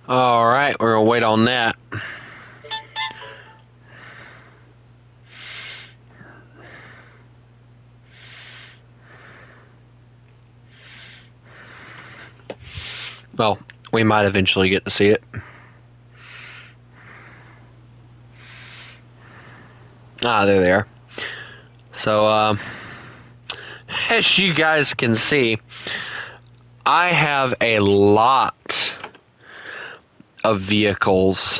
Alright, we're gonna wait on that. Well, we might eventually get to see it. Ah, there they are. So, as you guys can see, I have a lot of vehicles.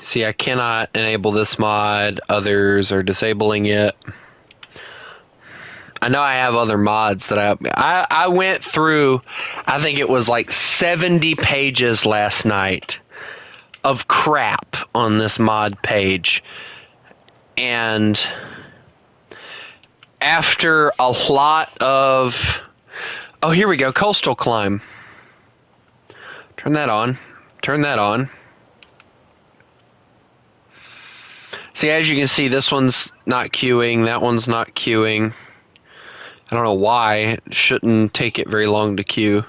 See, I cannot enable this mod. Others are disabling it. I know I have other mods that I went through, I think it was like 70 pages last night of crap on this mod page. And after a lot of... Oh, here we go. Coastal Climb. Turn that on. Turn that on. See, as you can see, this one's not queuing. That one's not queuing. I don't know why. It shouldn't take it very long to queue.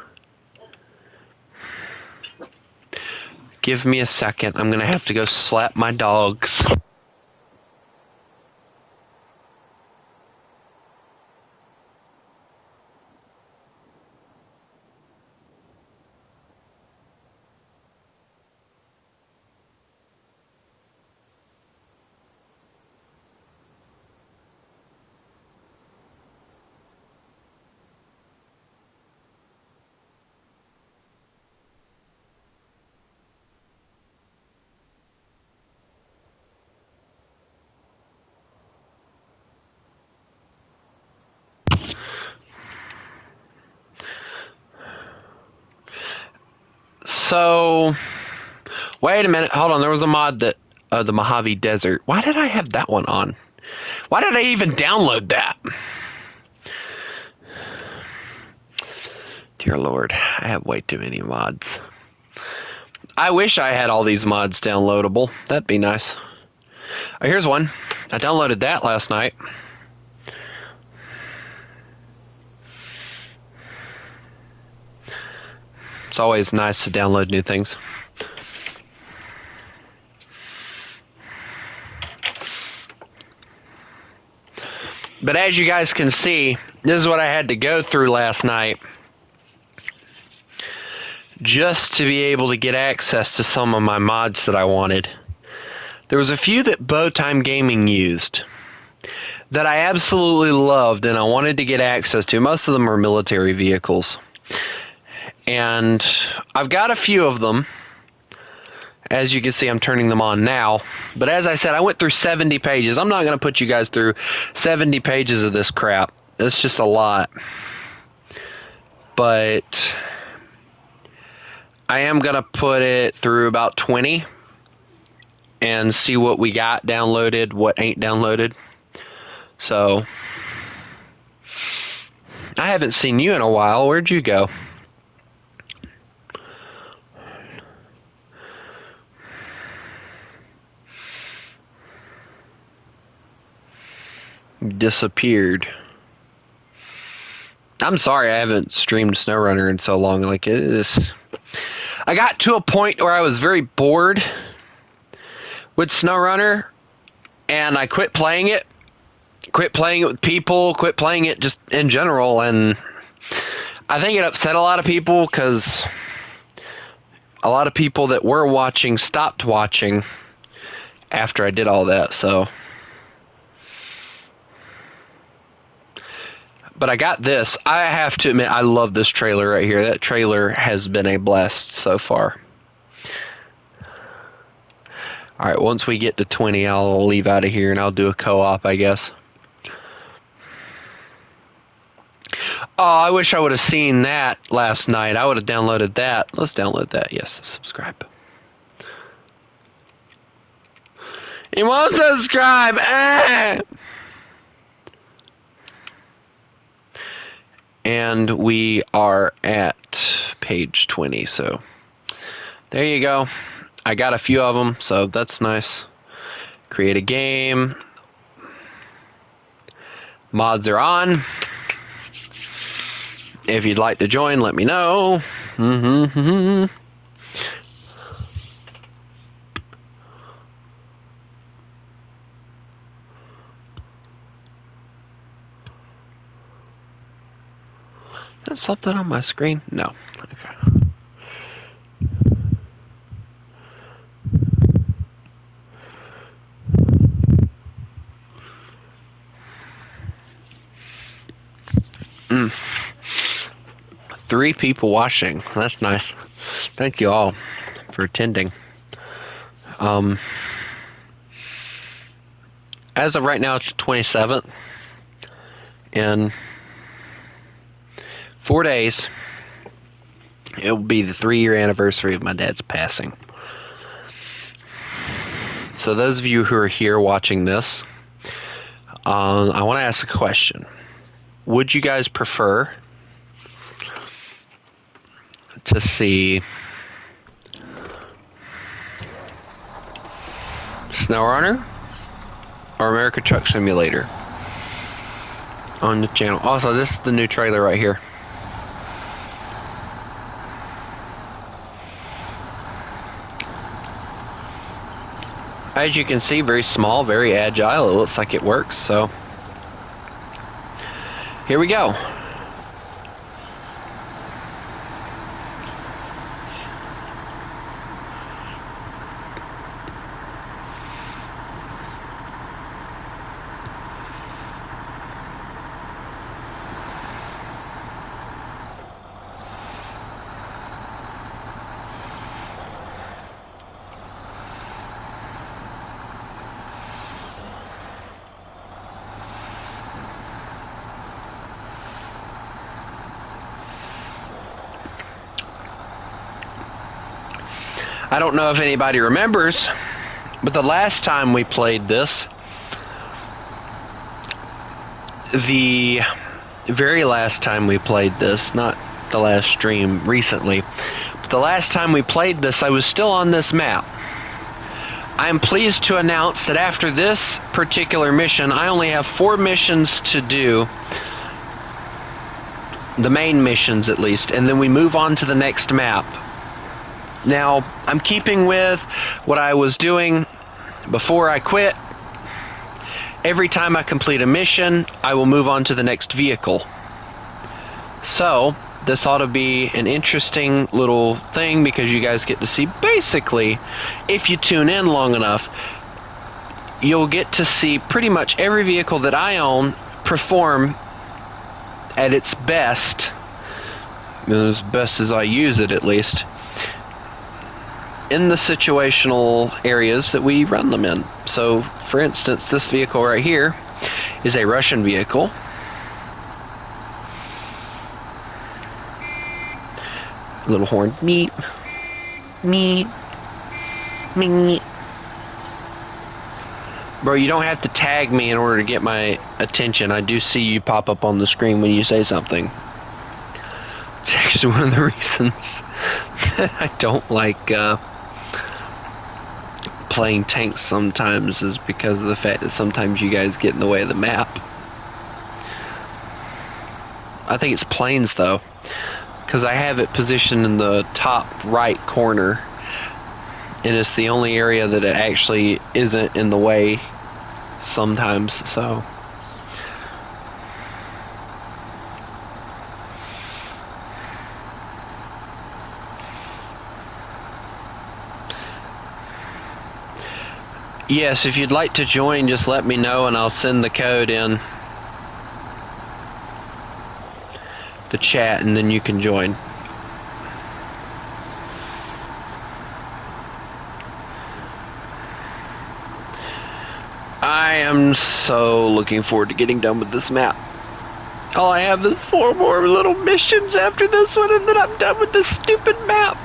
Give me a second. I'm going to have to go slap my dogs. So, wait a minute. Hold on. There was a mod that, the Mojave Desert. Why did I have that one on? Why did I even download that? Dear Lord, I have way too many mods. I wish I had all these mods downloadable. That'd be nice. Oh, here's one. I downloaded that last night. It's always nice to download new things. But as you guys can see, this is what I had to go through last night just to be able to get access to some of my mods that I wanted. There was a few that Bowtime Gaming used that I absolutely loved and I wanted to get access to. Most of them are military vehicles. And I've got a few of them. As you can see, I'm turning them on now. But as I said, I went through 70 pages. I'm not going to put you guys through 70 pages of this crap. It's just a lot. But I am going to put it through about 20 and see what we got downloaded, what ain't downloaded. So, I haven't seen you in a while. Where'd you go? Disappeared. I'm sorry I haven't streamed SnowRunner in so long. Like, it is... I got to a point where I was very bored with SnowRunner, and I quit playing it. Quit playing it with people, quit playing it just in general, and I think it upset a lot of people because a lot of people that were watching stopped watching after I did all that, so... But I got this. I have to admit, I love this trailer right here. That trailer has been a blast so far. Alright, once we get to 20, I'll leave out of here and I'll do a co-op, I guess. Oh, I wish I would have seen that last night. I would have downloaded that. Let's download that. Yes, subscribe. He won't subscribe! Ah! And we are at page 20, so there you go. I got a few of them, so that's nice. Create a game. Mods are on. If you'd like to join, let me know. Is that something on my screen? No. Okay. Mm. 3 people watching. That's nice. Thank you all for attending. As of right now, it's the 27th. In 4 days, it will be the 3-year anniversary of my dad's passing. So those of you who are here watching this, I want to ask a question. Would you guys prefer to see SnowRunner or American Truck Simulator on the channel? Also, this is the new trailer right here. As you can see, very small, very agile. It looks like it works, so here we go. I don't know if anybody remembers, but the last time we played this, the very last time we played this, not the last stream recently, but the last time we played this, I was still on this map. I am pleased to announce that after this particular mission, I only have 4 missions to do, the main missions at least, and then we move on to the next map. Now, I'm keeping with what I was doing before I quit. Every time I complete a mission, I will move on to the next vehicle. So, this ought to be an interesting little thing because you guys get to see basically, if you tune in long enough, you'll get to see pretty much every vehicle that I own perform at its best, as best as I use it at least, in the situational areas that we run them in. So, for instance, this vehicle right here is a Russian vehicle. Little horn. Meep. Meep. Meep. Bro, you don't have to tag me in order to get my attention. I do see you pop up on the screen when you say something. It's actually one of the reasons that I don't like playing tanks sometimes, is because of the fact that sometimes you guys get in the way of the map. I think it's planes though, because I have it positioned in the top right corner, and it's the only area that it actually isn't in the way sometimes, so. Yes, if you'd like to join, just let me know and I'll send the code in the chat and then you can join. I am so looking forward to getting done with this map. All I have is 4 more little missions after this one and then I'm done with this stupid map.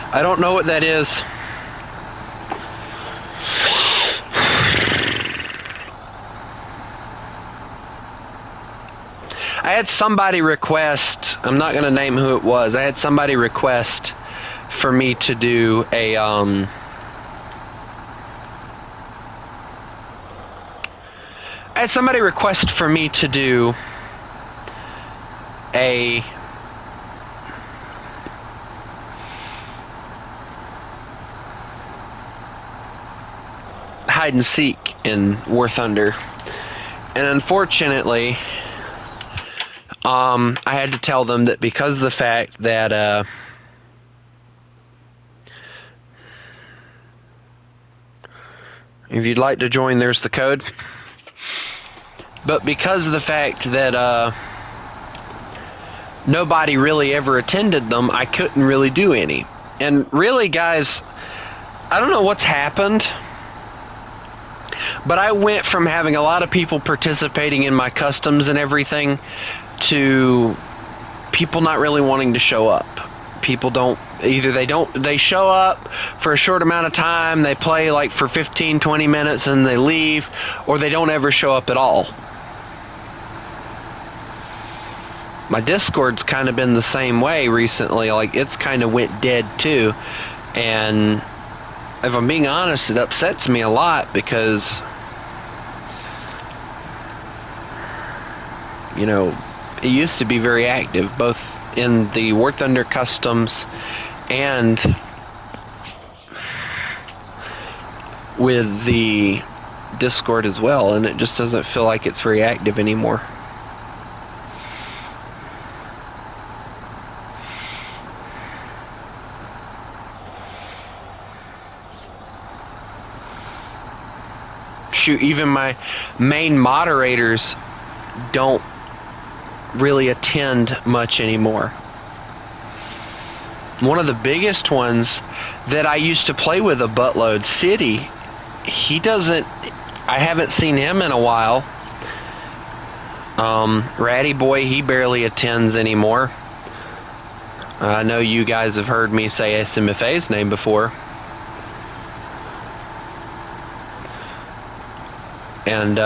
I don't know what that is. I had somebody request, I'm not going to name who it was, I had somebody request for me to do a I had somebody request for me to do a hide and seek in War Thunder, and unfortunately, I had to tell them that because of the fact that if you'd like to join, there's the code. But because of the fact that nobody really ever attended them, I couldn't really do any. And really, guys, I don't know what's happened, but I went from having a lot of people participating in my customs and everything to people not really wanting to show up. People they show up for a short amount of time, they play like for 15, 20 minutes and they leave, or they don't ever show up at all. My Discord's kind of been the same way recently. Like, it's kind of went dead too. And if I'm being honest, it upsets me a lot because, you know, it used to be very active, both in the War Thunder customs and with the Discord as well, and it just doesn't feel like it's very active anymore. Shoot, even my main moderators don't really attend much anymore. One of the biggest ones that I used to play with a buttload, City, I haven't seen him in a while. Ratty Boy, he barely attends anymore. I know you guys have heard me say SMFA's name before. And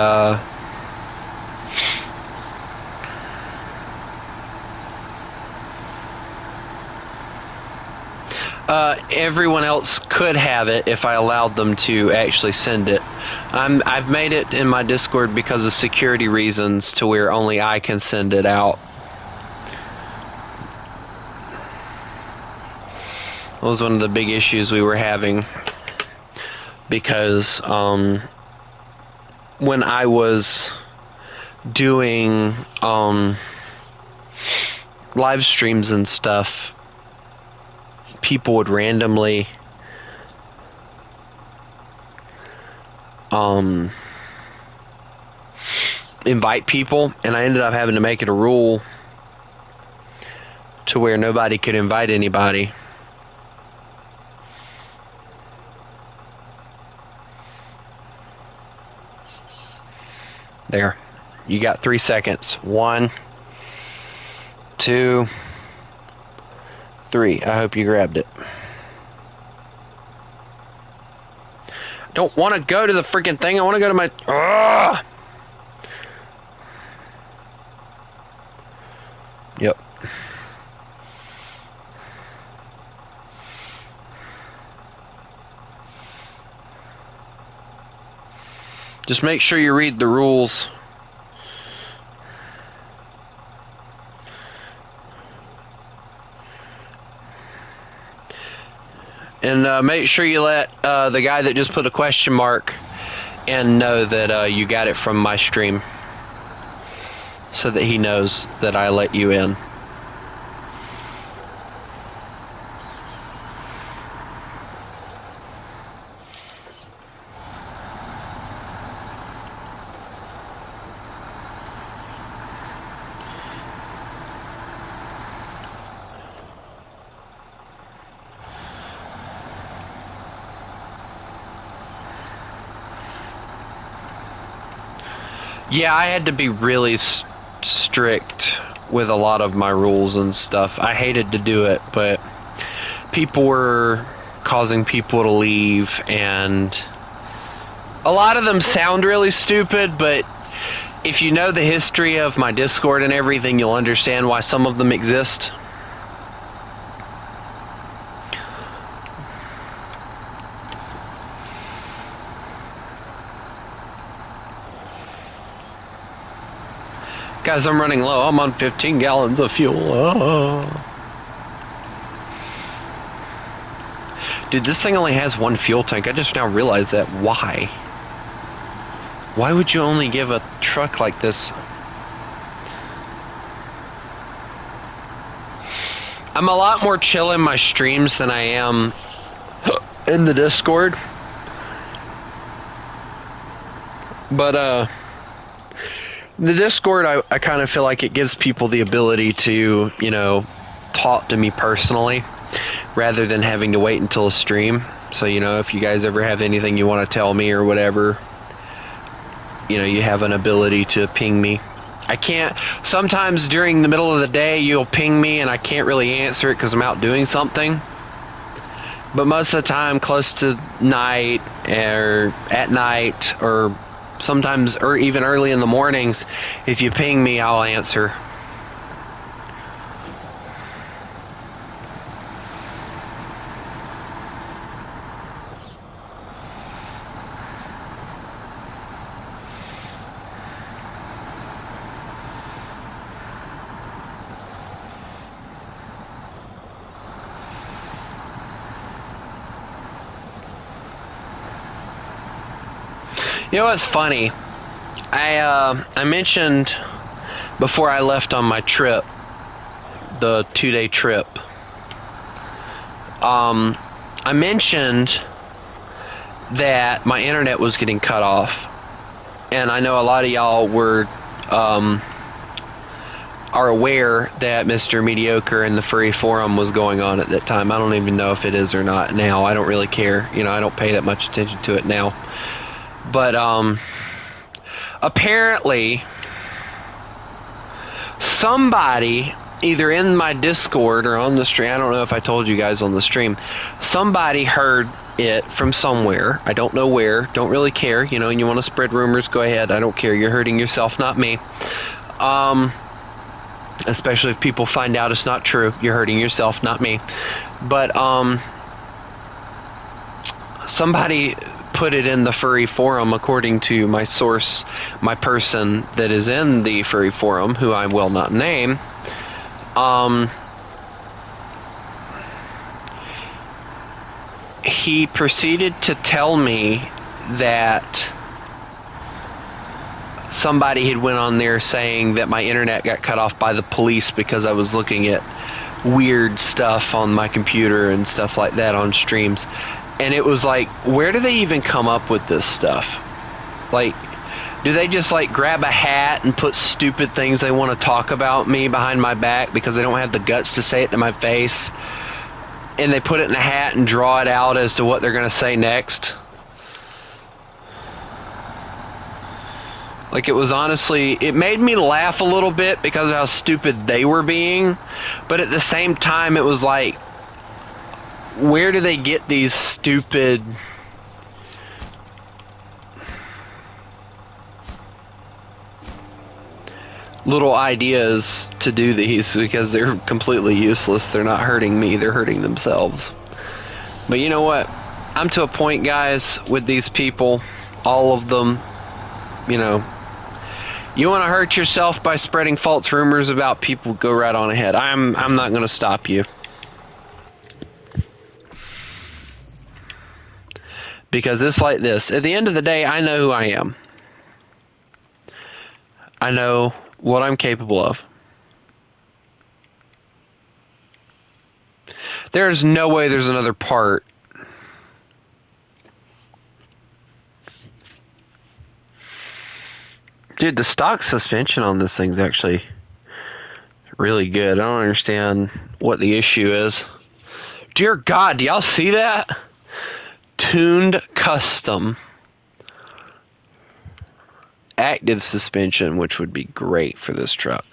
everyone else could have it if I allowed them to actually send it. I've made it in my Discord because of security reasons to where only I can send it out. That was one of the big issues we were having because when I was doing live streams and stuff, people would randomly invite people, and I ended up having to make it a rule to where nobody could invite anybody. There. You got 3 seconds. 1, 2, 3. I hope you grabbed it. Don't want to go to the freaking thing. I want to go to my... Ugh! Yep. Just make sure you read the rules. And make sure you let the guy that just put a question mark and know that you got it from my stream, so that he knows that I let you in. Yeah, I had to be really strict with a lot of my rules and stuff. I hated to do it, but people were causing people to leave, and a lot of them sound really stupid, but if you know the history of my Discord and everything, you'll understand why some of them exist. Guys, I'm running low. I'm on 15 gallons of fuel. Oh. Dude, this thing only has one fuel tank. I just now realized that. Why? Why would you only give a truck like this? I'm a lot more chill in my streams than I am in the Discord. But, the Discord, I kind of feel like it gives people the ability to, you know, talk to me personally rather than having to wait until a stream. So, you know, if you guys ever have anything you want to tell me or whatever, you know, you have an ability to ping me. I can't, sometimes during the middle of the day, you'll ping me and I can't really answer it because I'm out doing something. But most of the time, close to night or at night or sometimes or even early in the mornings, if you ping me, I'll answer. You know what's funny? I mentioned before I left on my trip, the 2-day trip, I mentioned that my internet was getting cut off. And I know a lot of y'all were, are aware that Mr. Mediocre and the Furry Forum was going on at that time. I don't even know if it is or not now. I don't really care. You know, I don't pay that much attention to it now. But, apparently, somebody, either in my Discord or on the stream, I don't know if I told you guys on the stream, somebody heard it from somewhere. I don't know where. Don't really care. You know, and you want to spread rumors, go ahead. I don't care. You're hurting yourself, not me. Especially if people find out it's not true. You're hurting yourself, not me. But, somebody put it in the Furry Forum, according to my source, my person that is in the Furry Forum, who I will not name. He proceeded to tell me that somebody had went on there saying that my internet got cut off by the police because I was looking at weird stuff on my computer and stuff like that on streams. And it was like, where do they even come up with this stuff? Like, do they just like grab a hat and put stupid things they want to talk about me behind my back because they don't have the guts to say it to my face? And they put it in a hat and draw it out as to what they're going to say next? Like, it was honestly, it made me laugh a little bit because of how stupid they were being. But at the same time, it was like, where do they get these stupid little ideas to do these? Because they're completely useless. They're not hurting me, they're hurting themselves. But you know what? I'm to a point, guys, with these people, all of them, you know, you want to hurt yourself by spreading false rumors about people, go right on ahead. I'm not going to stop you. Because it's like this. At the end of the day, I know who I am. I know what I'm capable of. There's no way there's another part. Dude, the stock suspension on this thing's actually really good. I don't understand what the issue is. Dear God, do y'all see that? Tuned custom active suspension, which would be great for this truck.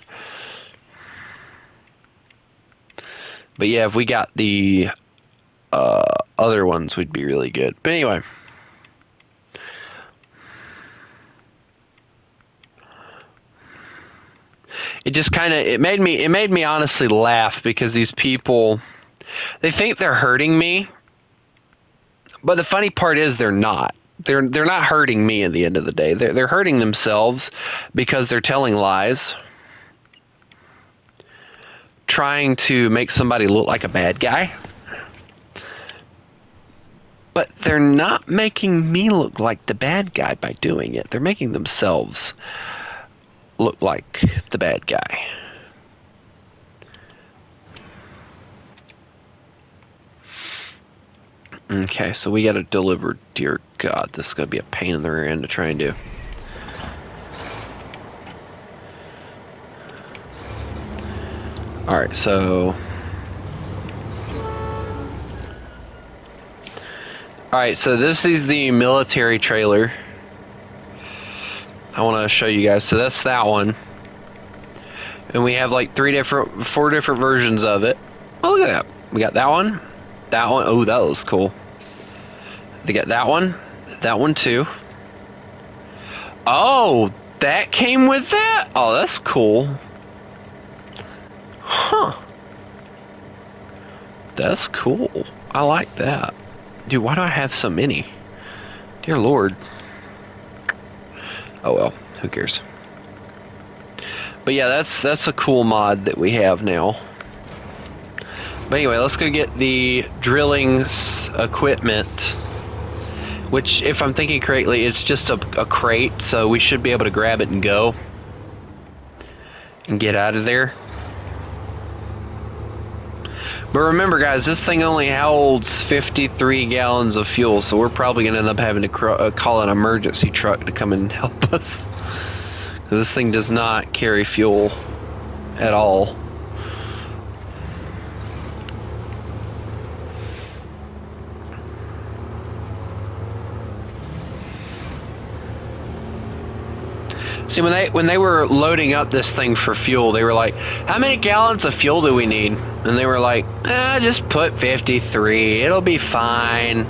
But yeah, if we got the other ones, we'd be really good. But anyway, it just kind of it made me honestly laugh because these people, they think they're hurting me. But the funny part is they're not. They're not hurting me at the end of the day. They're hurting themselves because they're telling lies. trying to make somebody look like a bad guy. But they're not making me look like the bad guy by doing it. They're making themselves look like the bad guy. Okay, so we gotta deliver. Dear God, this is gonna be a pain in the rear end to try and do. Alright, so... Alright, so this is the military trailer. I want to show you guys. So that's that one. And we have like four different versions of it. Oh, look at that. We got that one. That one. Oh, that was cool. They got that one too. Oh, that came with that? Oh, that's cool. Huh. That's cool. I like that. Dude, why do I have so many? Dear Lord. Oh well, who cares? But yeah, that's a cool mod that we have now. But anyway, let's go get the drilling equipment, which, if I'm thinking correctly, it's just a crate, so we should be able to grab it and go and get out of there. But remember, guys, this thing only holds 53 gallons of fuel, so we're probably going to end up having to call an emergency truck to come and help us. Because this thing does not carry fuel at all. See, when they were loading up this thing for fuel, they were like, how many gallons of fuel do we need? And they were like, just put 53. It'll be fine.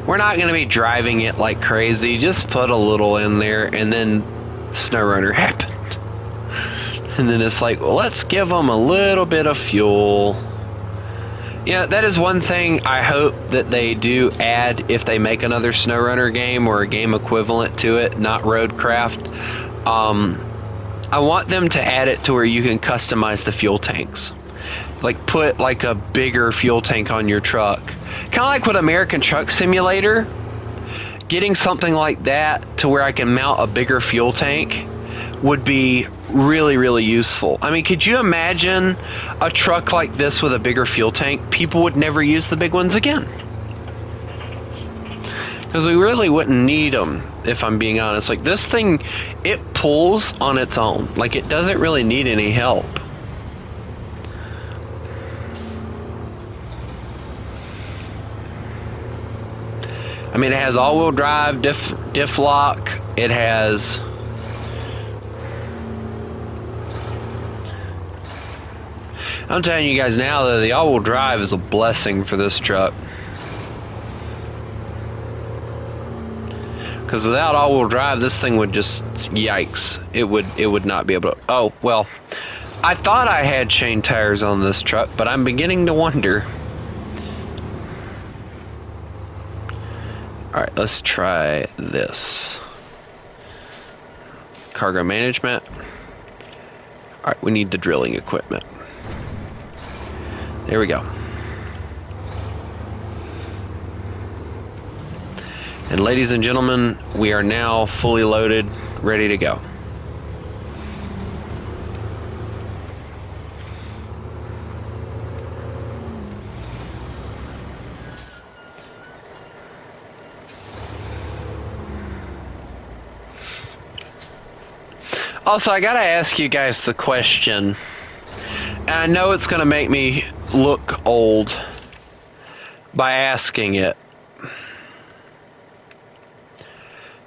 We're not going to be driving it like crazy. Just put a little in there. And then SnowRunner happened. And then it's like, well, let's give them a little bit of fuel. Yeah, that is one thing I hope that they do add if they make another SnowRunner game or a game equivalent to it, not Roadcraft. I want them to add it to where you can customize the fuel tanks. Like put like a bigger fuel tank on your truck. Kind of like with American Truck Simulator. Getting something like that to where I can mount a bigger fuel tank would be really, really useful. I mean, could you imagine a truck like this with a bigger fuel tank? People would never use the big ones again. Because we really wouldn't need them, if I'm being honest. Like, this thing, it pulls on its own. Like, it doesn't really need any help. I mean, it has all-wheel drive, diff lock. It has... I'm telling you guys now that the all-wheel drive is a blessing for this truck. Because without all-wheel drive, this thing would just, yikes. It would not be able to... Oh, well, I thought I had chain tires on this truck, but I'm beginning to wonder. Alright, let's try this. Cargo management. Alright, we need the drilling equipment. There we go. And ladies and gentlemen, we are now fully loaded, ready to go. Also, I gotta ask you guys the question, and I know it's gonna make me look old by asking it.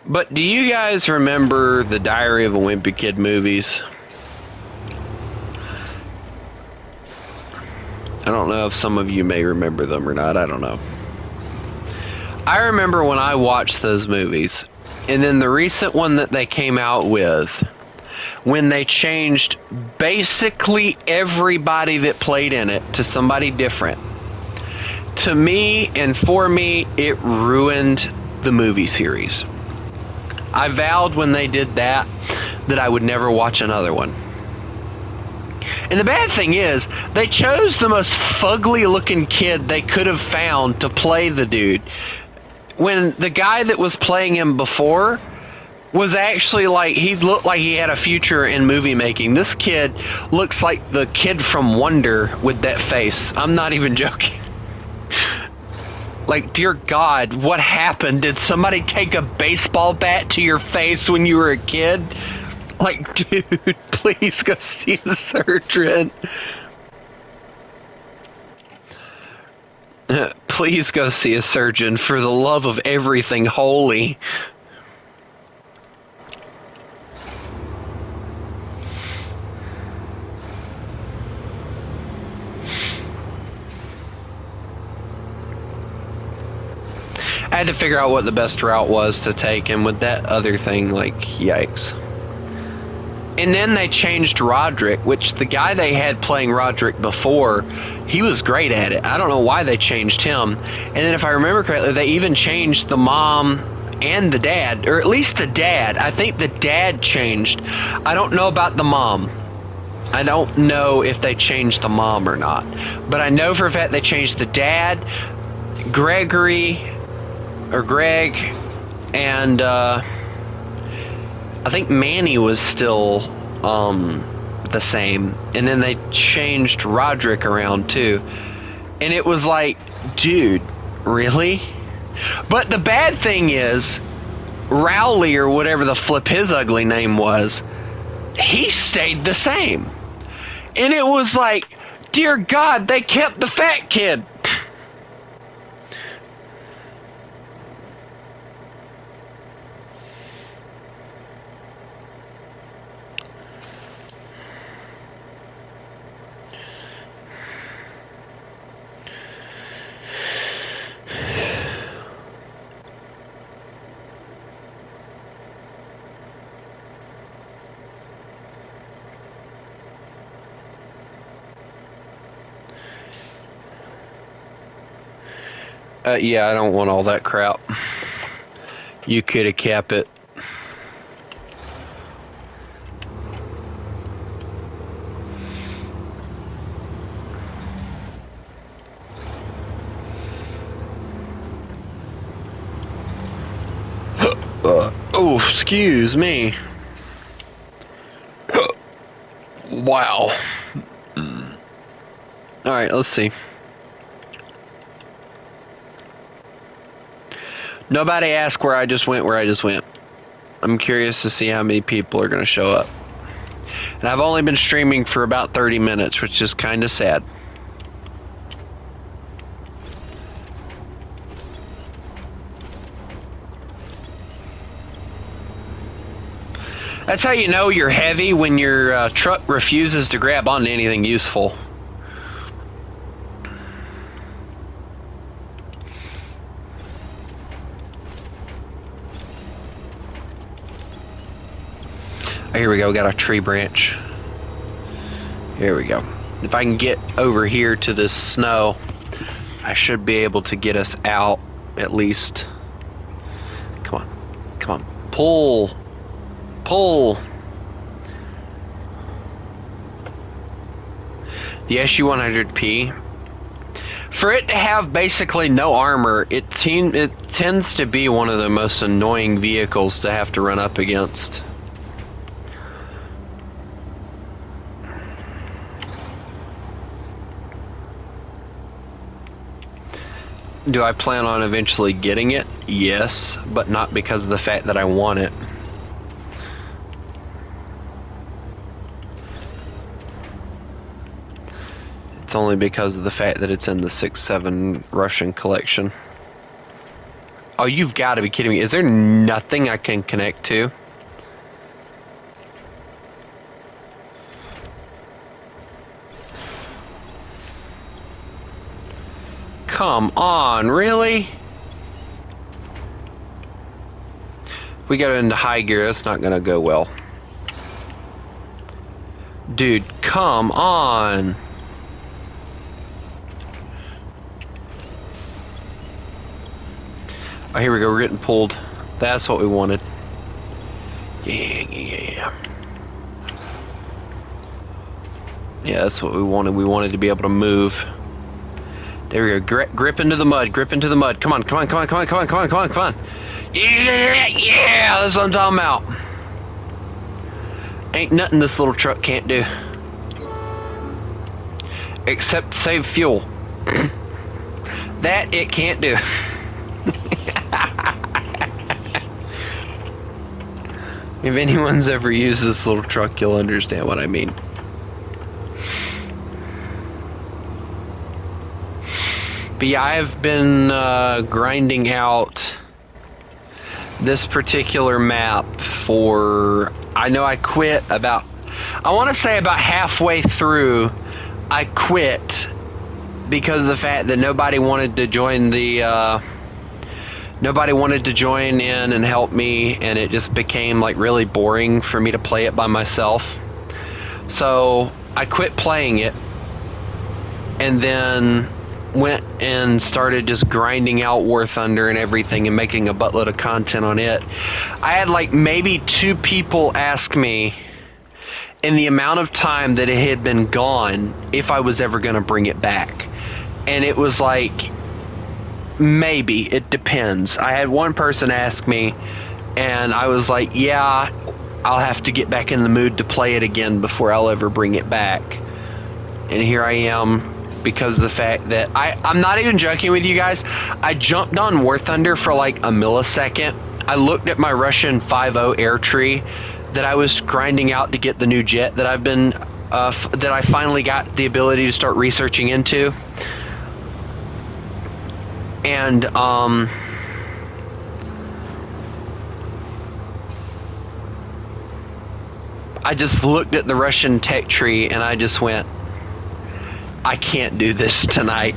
But do you guys remember the Diary of a Wimpy Kid movies? I don't know if some of you may remember them or not, I don't know. I remember when I watched those movies, and then the recent one that they came out with, when they changed basically everybody that played in it to somebody different. To me and for me, it ruined the movie series. I vowed when they did that I would never watch another one. And the bad thing is, they chose the most fugly looking kid they could have found to play the dude. When the guy that was playing him before was actually like, he looked like he had a future in movie making. This kid looks like the kid from Wonder with that face. I'm not even joking. Like, dear God, what happened? Did somebody take a baseball bat to your face when you were a kid? Like, dude, please go see a surgeon. Please go see a surgeon for the love of everything holy. I had to figure out what the best route was to take, and with that other thing, like, yikes. And then they changed Roderick, which the guy they had playing Roderick before, he was great at it. I don't know why they changed him. And then if I remember correctly, they even changed the mom and the dad, or at least the dad. I think the dad changed. I don't know about the mom. I don't know if they changed the mom or not. But I know for a fact they changed the dad, Greg, and I think Manny was still the same. And then they changed Roderick around too. And it was like, dude, really? But the bad thing is, Rowley, or whatever the flip his ugly name was, he stayed the same. And it was like, dear God, they kept the fat kid. Yeah, I don't want all that crap. You could have kept it. Oh, excuse me. Wow. Alright, let's see. Nobody asked where I just went. I'm curious to see how many people are going to show up. And I've only been streaming for about 30 minutes, which is kind of sad. That's how you know you're heavy, when your truck refuses to grab onto anything useful. Here we go, we got a tree branch. Here we go. If I can get over here to this snow, I should be able to get us out, at least. Come on. Come on. Pull. Pull. The SU-100P. For it to have basically no armor, it tends to be one of the most annoying vehicles to have to run up against. Do I plan on eventually getting it? Yes, but not because of the fact that I want it. It's only because of the fact that it's in the 6.7 Russian collection. Oh, you've got to be kidding me. Is there nothing I can connect to? Come on, really? If we go into high gear, that's not gonna go well. Dude, come on. Oh, here we go, we're getting pulled. That's what we wanted. Yeah. Yeah, that's what we wanted. We wanted to be able to move. There we go. Grip into the mud. Grip into the mud. Come on, come on, come on, come on, come on, come on, come on, come on. Yeah, that's what I'm talking about. Ain't nothing this little truck can't do. Except save fuel. That it can't do. If anyone's ever used this little truck, you'll understand what I mean. But yeah, I've been grinding out this particular map for... I know I quit about... I want to say about halfway through, I quit because of the fact that nobody wanted to join the... nobody wanted to join in and help me, and it just became like really boring for me to play it by myself. So I quit playing it, and then went and started just grinding out War Thunder and everything and making a buttload of content on it. I had like maybe 2 people ask me in the amount of time that it had been gone if I was ever going to bring it back. And it was like, maybe, it depends. I had one person ask me, and I was like, yeah, I'll have to get back in the mood to play it again before I'll ever bring it back. And here I am, because of the fact that I'm not even joking with you guys. I jumped on War Thunder for like a millisecond. I looked at my Russian 5.0 air tree that I was grinding out to get the new jet that I've been that I finally got the ability to start researching into. And I just looked at the Russian tech tree and I just went, I can't do this tonight.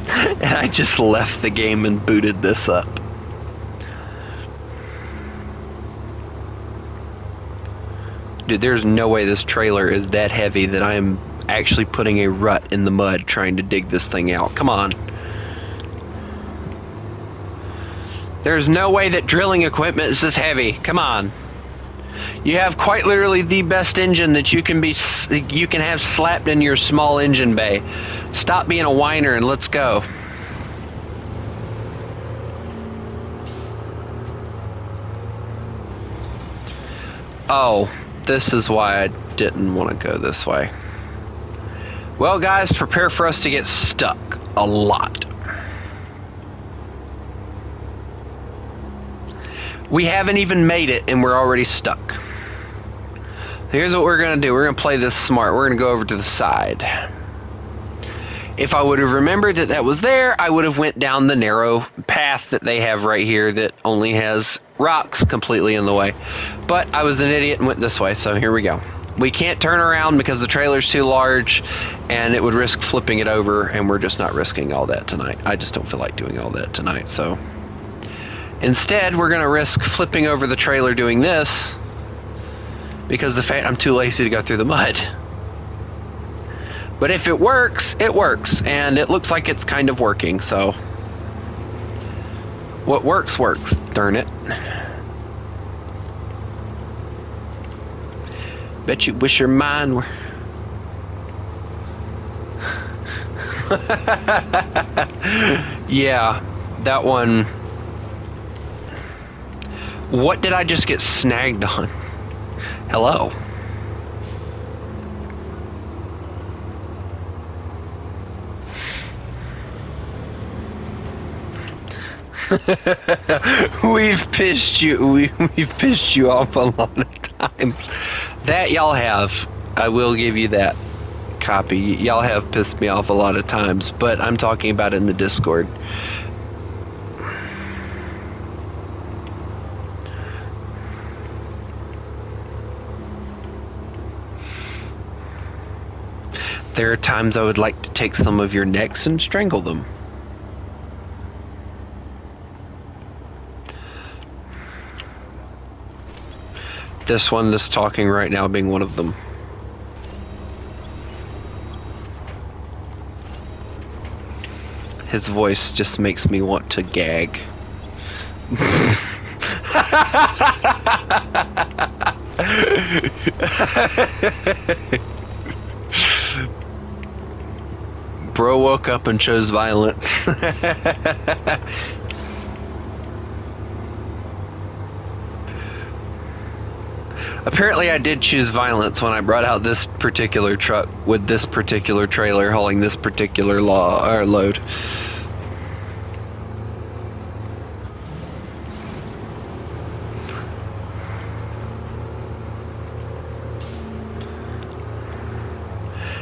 And I just left the game and booted this up. Dude, there's no way this trailer is that heavy that I am actually putting a rut in the mud trying to dig this thing out. Come on. There's no way that drilling equipment is this heavy. Come on. You have quite literally the best engine that you can have slapped in your small engine bay. Stop being a whiner and let's go. Oh, this is why I didn't want to go this way. Well, guys, prepare for us to get stuck a lot. We haven't even made it and we're already stuck. Here's what we're going to do. We're going to play this smart. We're going to go over to the side. If I would have remembered that that was there, I would have went down the narrow path that they have right here that only has rocks completely in the way. But I was an idiot and went this way, so here we go. We can't turn around because the trailer's too large and it would risk flipping it over, and we're just not risking all that tonight. I just don't feel like doing all that tonight, so... Instead, we're going to risk flipping over the trailer doing this because the fact I'm too lazy to go through the mud. But if it works, and it looks like it's kind of working, so what works, works, darn it. Bet you wish your mind were... Yeah, that one... What did I just get snagged on? Hello. We've pissed you off a lot of times. That y'all have. I will give you that copy. Y'all have pissed me off a lot of times, but I'm talking about in the Discord. There are times I would like to take some of your necks and strangle them. This one that's talking right now being one of them. His voice just makes me want to gag. bro woke up and chose violence. Apparently I did choose violence when I brought out this particular truck with this particular trailer hauling this particular load.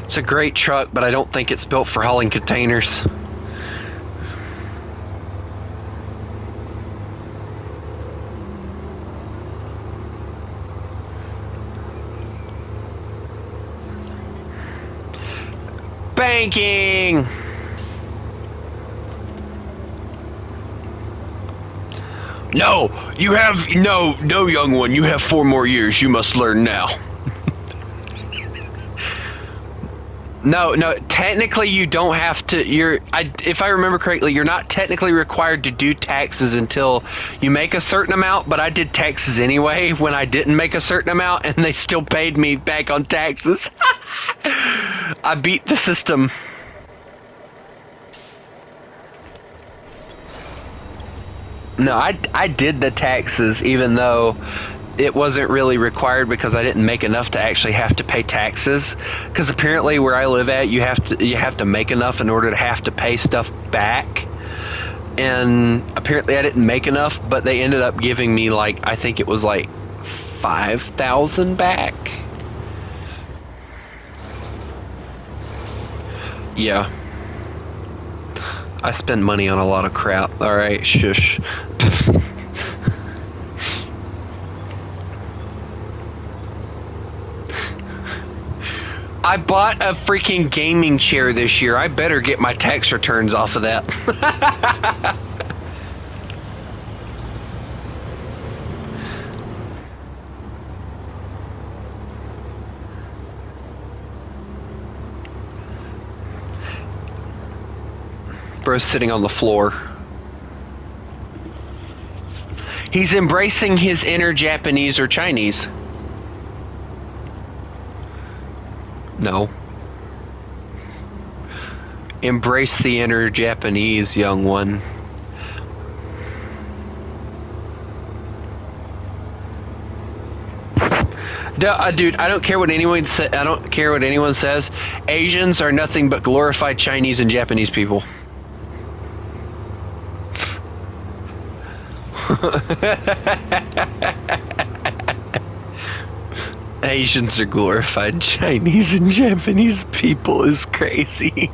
It's a great truck, but I don't think it's built for hauling containers. Banking! No, you have no, young one. You have 4 more years. You must learn now. No, technically you don't have to, if I remember correctly, you're not technically required to do taxes until you make a certain amount, but I did taxes anyway when I didn't make a certain amount, and they still paid me back on taxes. I beat the system. No, I did the taxes even though it wasn't really required because I didn't make enough to actually have to pay taxes. Because apparently where I live at, you have to make enough in order to have to pay stuff back. And apparently I didn't make enough, but they ended up giving me I think it was $5,000 back. Yeah. I spend money on a lot of crap. Alright, shush. I bought a freaking gaming chair this year. I better get my tax returns off of that. Bro's sitting on the floor. He's embracing his inner Japanese or Chinese. No. Embrace the inner Japanese, young one. Dude, I don't care what anyone I don't care what anyone says. Asians are nothing but glorified Chinese and Japanese people. Asians are glorified Chinese and Japanese people is crazy.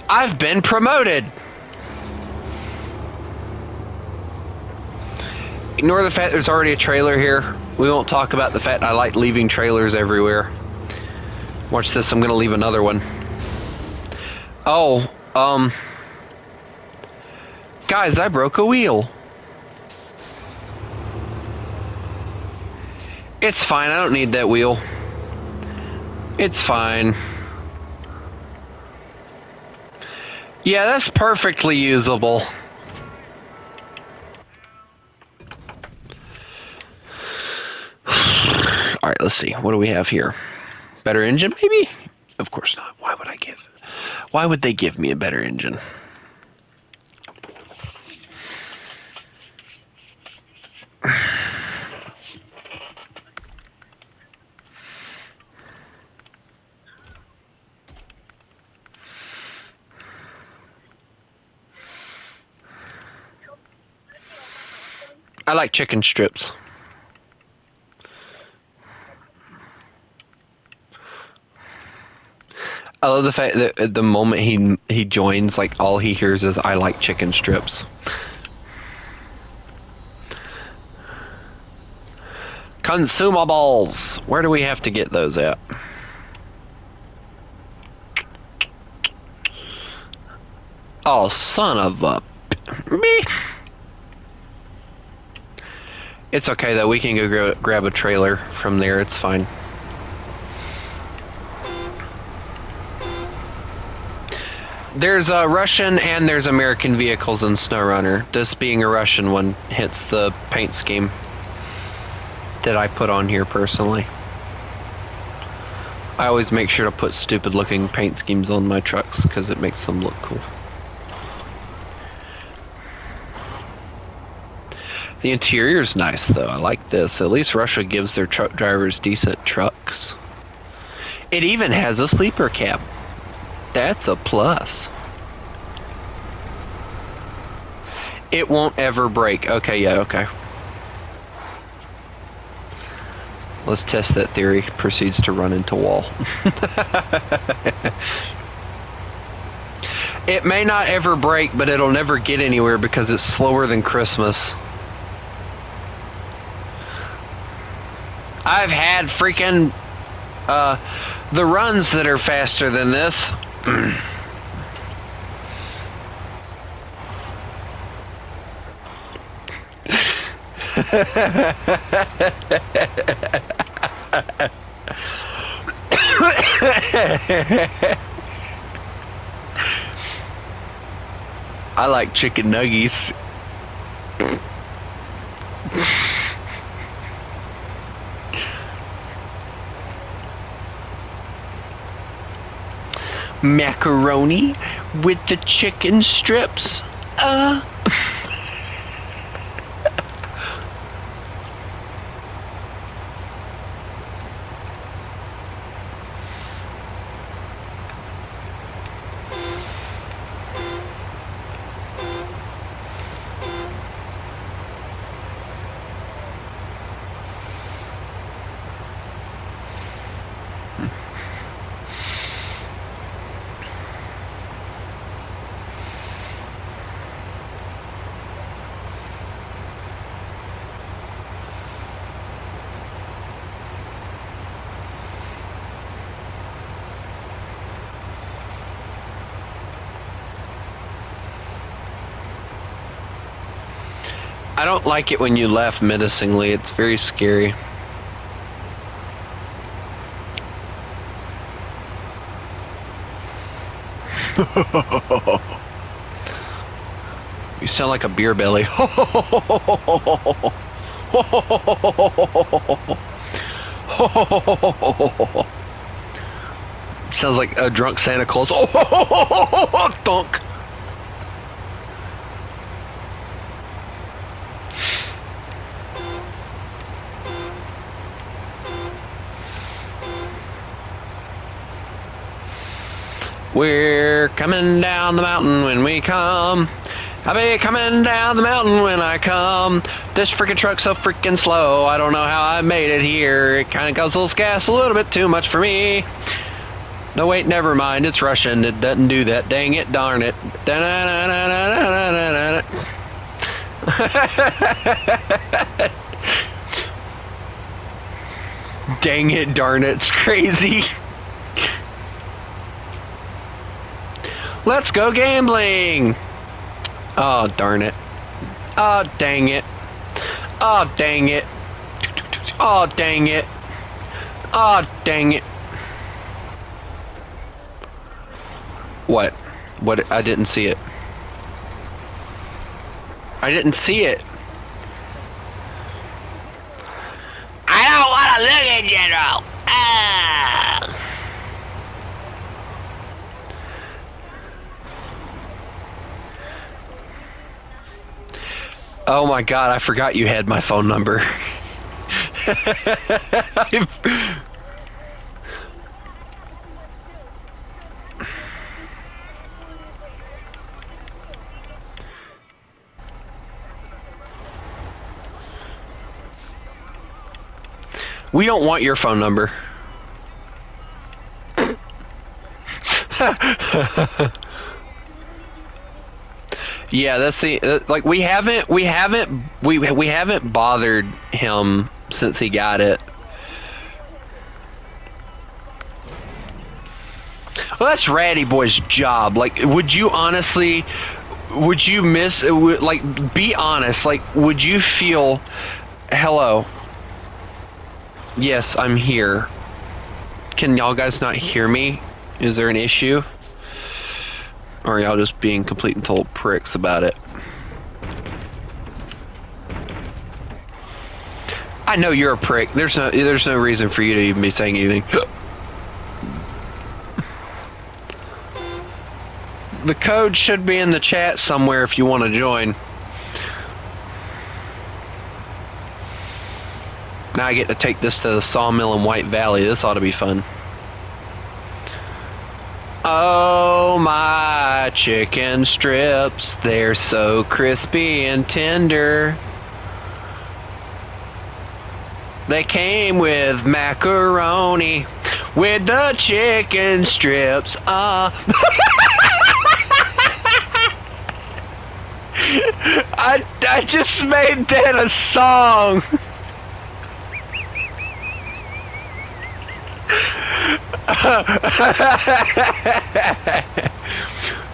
I've been promoted. Ignore the fact there's already a trailer here. We won't talk about the fact I like leaving trailers everywhere. Watch this, I'm gonna leave another one. Oh, guys, I broke a wheel. It's fine, I don't need that wheel. It's fine. Yeah, that's perfectly usable. Alright, let's see. What do we have here? Better engine, maybe? Of course not. Why would they give me a better engine? I like chicken strips. I love the fact that at the moment he joins, like, all he hears is, "I like chicken strips." Consumables! Where do we have to get those at? Oh, son of a... Me. It's okay though. We can go grab a trailer from there. It's fine. There's Russian and there's American vehicles in SnowRunner. This being a Russian one hits the paint scheme that I put on here personally. I always make sure to put stupid looking paint schemes on my trucks because it makes them look cool. The interior's nice though. I like this. At least Russia gives their truck drivers decent trucks. It even has a sleeper cab. That's a plus. It won't ever break. Okay, yeah, okay. Let's test that theory. Proceeds to run into wall. It may not ever break, but it'll never get anywhere because it's slower than Christmas. I've had freaking the runs that are faster than this. I like chicken nuggies. Macaroni with the chicken strips. I don't like it when you laugh menacingly. It's very scary. You sound like a beer belly. Sounds like a drunk Santa Claus. Thunk. We're coming down the mountain when we come. I'll be coming down the mountain when I come. This freaking truck's so freaking slow. I don't know how I made it here. It kind of guzzles gas a little bit too much for me. No, wait, never mind. It's Russian. It doesn't do that. Dang it, darn it. Dang it, darn it. It's crazy. Let's go gambling! Oh, darn it. Oh, dang it. Oh, dang it. Oh, dang it. Oh, dang it. What? What? I didn't see it. I didn't see it. I don't want to look at General. Ah! Oh my god, I forgot you had my phone number. We don't want your phone number. Yeah, that's the like we haven't bothered him since he got it. Well, that's Ratty Boy's job. Like, would you be honest? Like, would you feel Hello. Yes, I'm here. Can y'all guys not hear me? Is there an issue? Or are y'all just being complete and total pricks about it? I know you're a prick. There's no reason for you to even be saying anything. The code should be in the chat somewhere if you want to join. Now I get to take this to the sawmill in White Valley. This ought to be fun. Oh, my chicken strips. They're so crispy and tender. They came with macaroni with the chicken strips. I just made that a song.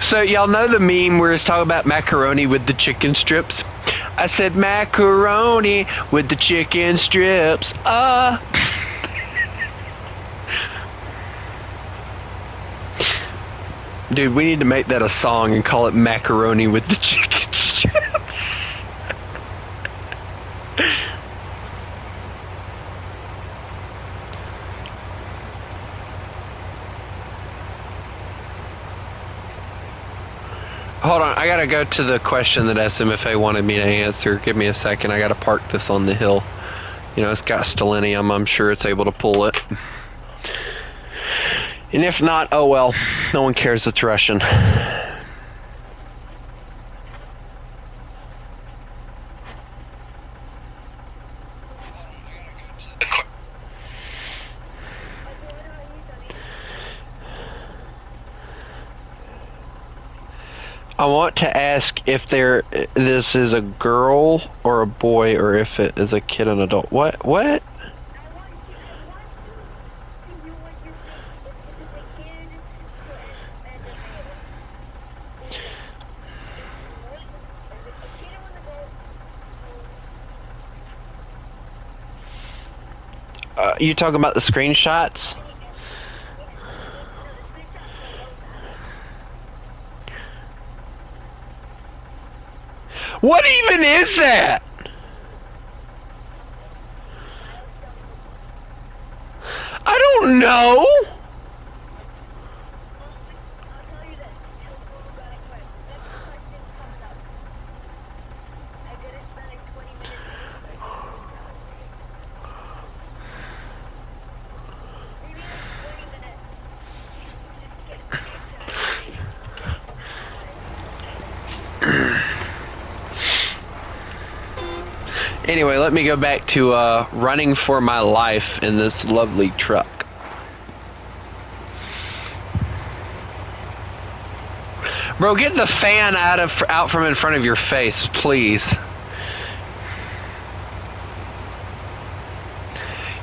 So y'all know the meme where it's talking about macaroni with the chicken strips? I said macaroni with the chicken strips. Dude, we need to make that a song and call it macaroni with the chicken strips. Hold on, I gotta go to the question that SMFA wanted me to answer. Give me a second, I gotta park this on the hill. You know, it's got stellinium, I'm sure it's able to pull it. And if not, oh well, no one cares, it's Russian. I want to ask if this is a girl or a boy, or if it is a kid and adult. What? What? You talking about the screenshots? What even is that? I don't know. Anyway, let me go back to running for my life in this lovely truck. Bro, get the fan out from in front of your face, please.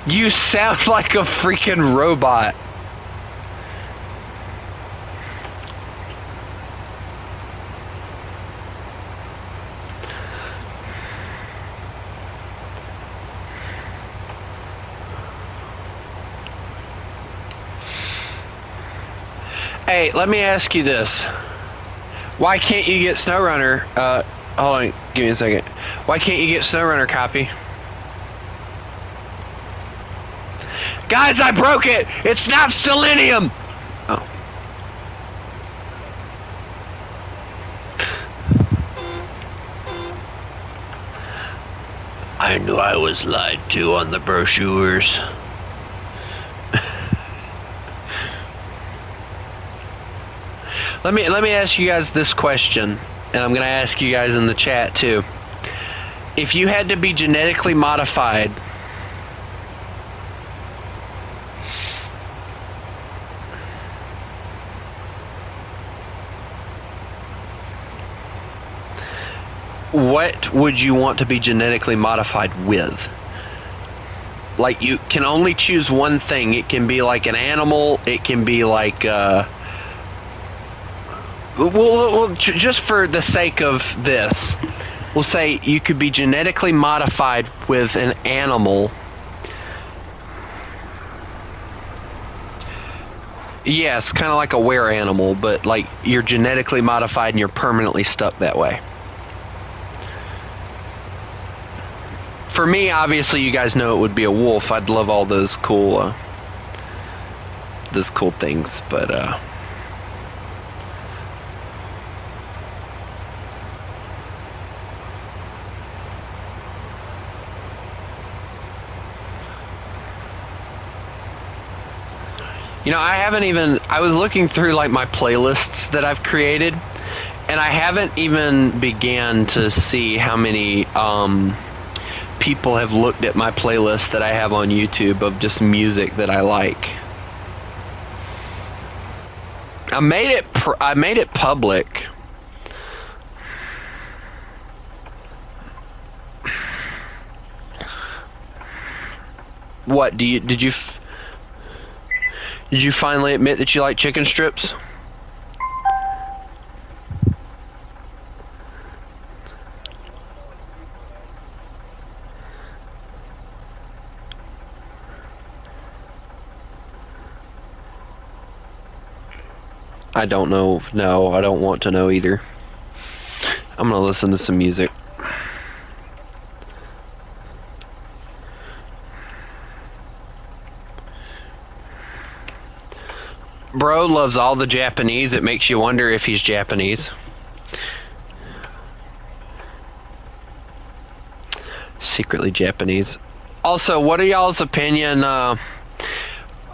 You sound like a freaking robot. Hey, let me ask you this. Why can't you get SnowRunner? Hold on, give me a second. Why can't you get SnowRunner copy? Guys, I broke it! It's not stellinium! Oh. I knew I was lied to on the brochures. Let me ask you guys this question, and I'm going to ask you guys in the chat too. If you had to be genetically modified, what would you want to be genetically modified with? Like, you can only choose one thing. It can be like an animal, it can be like well, just for the sake of this, we'll say you could be genetically modified with an animal. Yes, kind of like a were animal, but like you're genetically modified and you're permanently stuck that way. For me, obviously, you guys know it would be a wolf. I'd love all those cool things, but you know, I was looking through like my playlists that I've created, and I haven't even began to see how many people have looked at my playlist that I have on YouTube of just music that I like. I made it public. What did you finally admit that you like chicken strips? I don't know. No, I don't want to know either. I'm gonna listen to some music. Bro loves all the Japanese. It makes you wonder if he's Japanese. Secretly Japanese. Also, what are y'all's opinion? What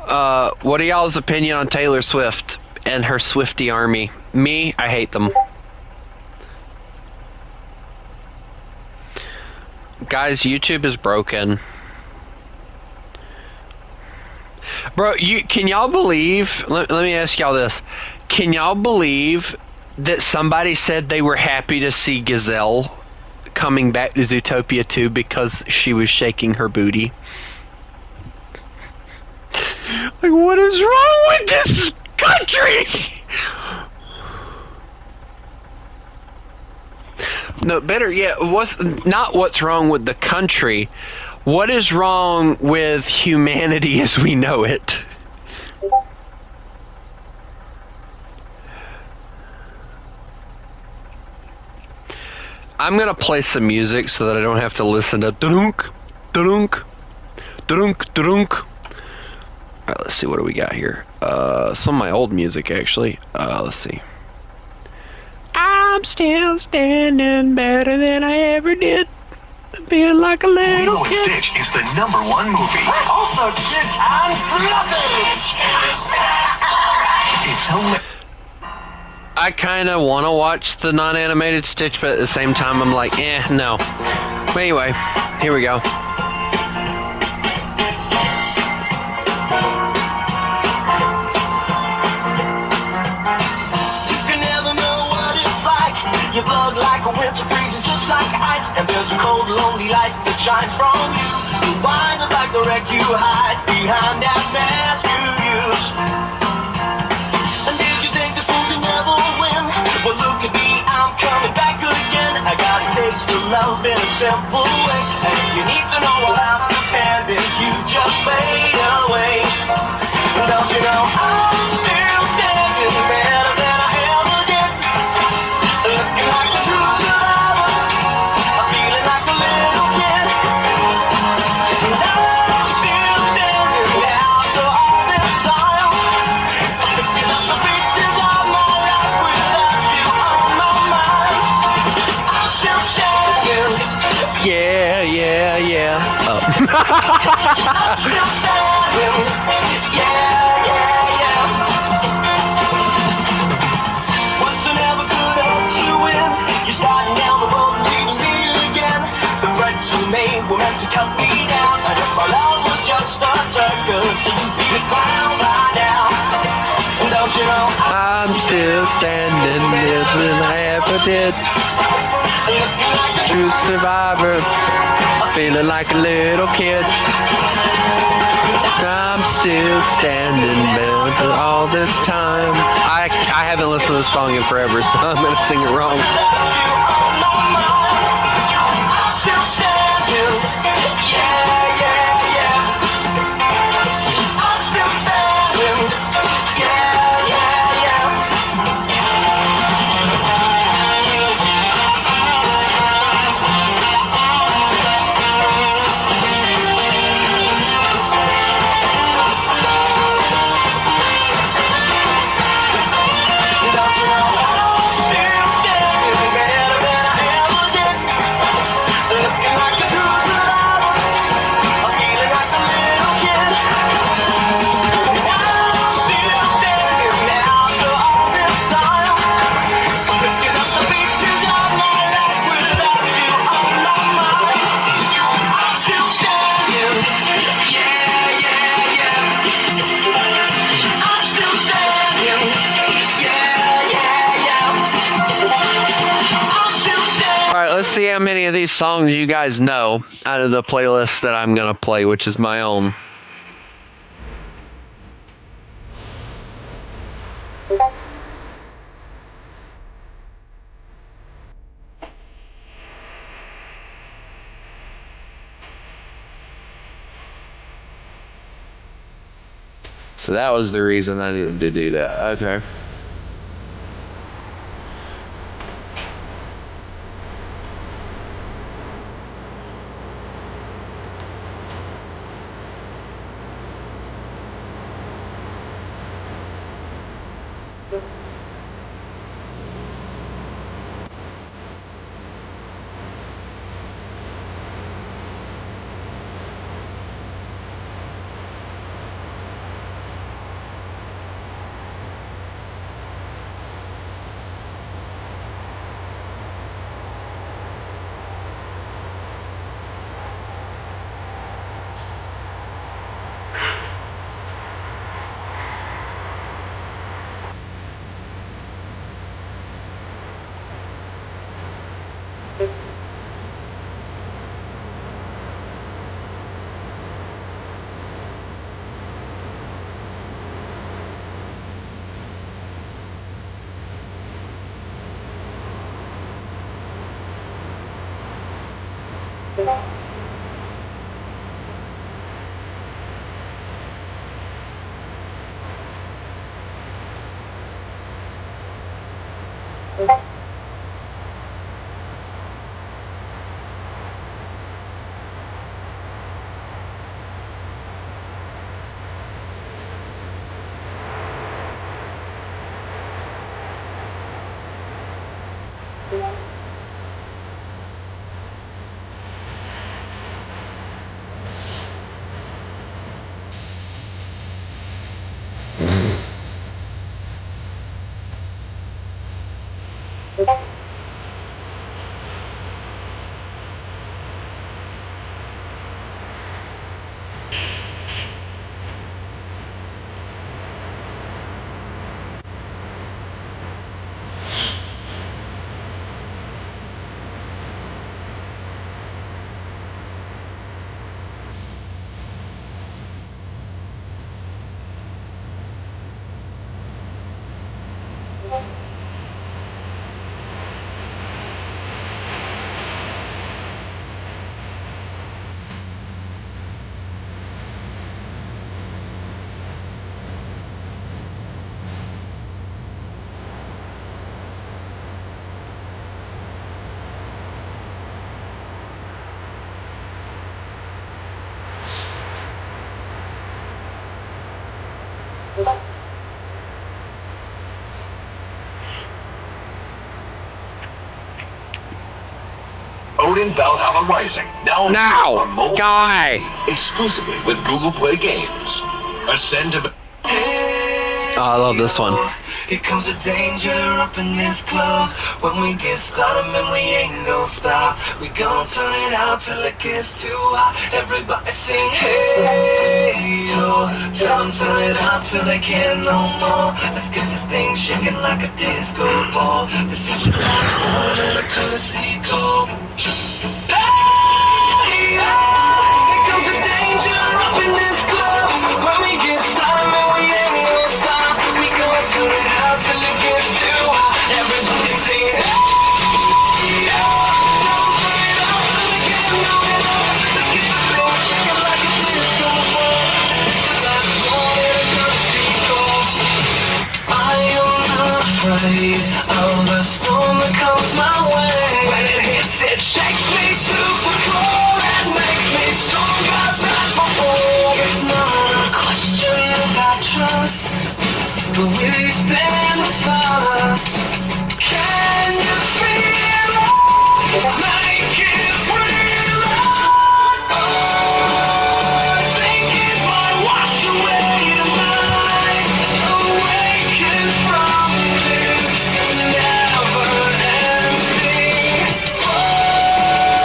are y'all's opinion on Taylor Swift and her Swiftie army? Me, I hate them. Guys, YouTube is broken. Bro, can y'all believe, let me ask y'all this. Can y'all believe that somebody said they were happy to see Gazelle coming back to Zootopia 2 because she was shaking her booty? Like, what is wrong with this country? No, better yet, what's wrong with the country? What is wrong with humanity as we know it? I'm gonna play some music so that I don't have to listen to dunk, dunk, dunk, dunk. Alright, let's see, what do we got here? Some of my old music, actually. Let's see. I'm still standing better than I ever did. Feeling like a little kid. Stitch is the #1 movie. Also cute and fluffy. It's hilarious. I kind of want to watch the non-animated Stitch, but at the same time, I'm like, no. But anyway, here we go. You bug like a winter freezing just like ice, and there's a cold, lonely light that shines from you. You wind up like the wreck you hide behind that mask you use. And did you think this fool could never win? Well, look at me, I'm coming back again. I got a taste of love in a simple way, and if you need to know while I'm still standing, you just fade away. Don't you know I'm still standing better than I ever did? Looking like a true survivor, I'm feeling like a little kid. And I'm still standing after all this time. I'm picking up the pieces of my life without you on my mind. I'm still standing. Yeah. Oh. I'm still standing. Yeah. Once I never could hope to win. You're starting down the road and leaving me again. The threats you made were meant to cut me down. And if our love was just a circus, you'd be the clown by now. And don't you know I'm still standing better than I ever did. looking like a True survivor, feeling like a little kid. I'm still standing better for all this time. I haven't listened to this song in forever, so I'm gonna sing it wrong. without you on my mind. see how many of these songs you guys know out of the playlist that I'm going to play, which is my own. So that was the reason I needed to do that. Okay. Odin Valhalla Rising. Now, on mobile guy. exclusively with Google Play Games. Ascend to the... Oh, I love this one. Here comes the danger up in this club. When we get started, man, we ain't gon' stop. We gon' turn it out till it gets too hot. Everybody sing, hey, yo. Tell them turn it out till they can't no more. Let's get this thing shaking like a disco ball. This is your last one and a courtesy call. Hey, yo. Here comes the danger up in this club. When we get started, man, we ain't gon' stop. We gon' turn it out till it gets too hot. Everybody sing, hey, yo. Tell 'em turn it out till they can't no more. Let's get this thing shaking like a disco ball. This is your last one and a courtesy call. I am not afraid of the storm that comes my way. When it hits, it shakes me to the core and makes me stronger than before. It's not a question about trust, but will you stand with us? Can you feel it? Make it real. Oh, I think it might wash away tonight. Awaken from this never-ending fall.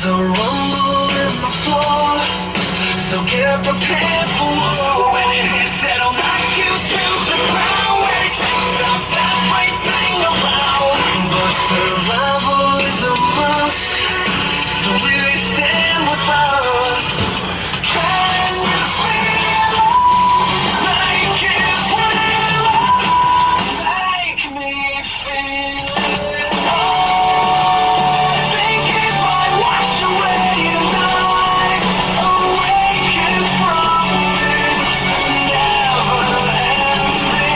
There's a rumble in the floor, so get prepared for war. When it hits, it'll knock you to the ground. When it shakes up everything around. But survival is a must, so really stand with us. Can you feel it? Make it real. Make me feel it. Think it might wash away the night. Awaken from this never-ending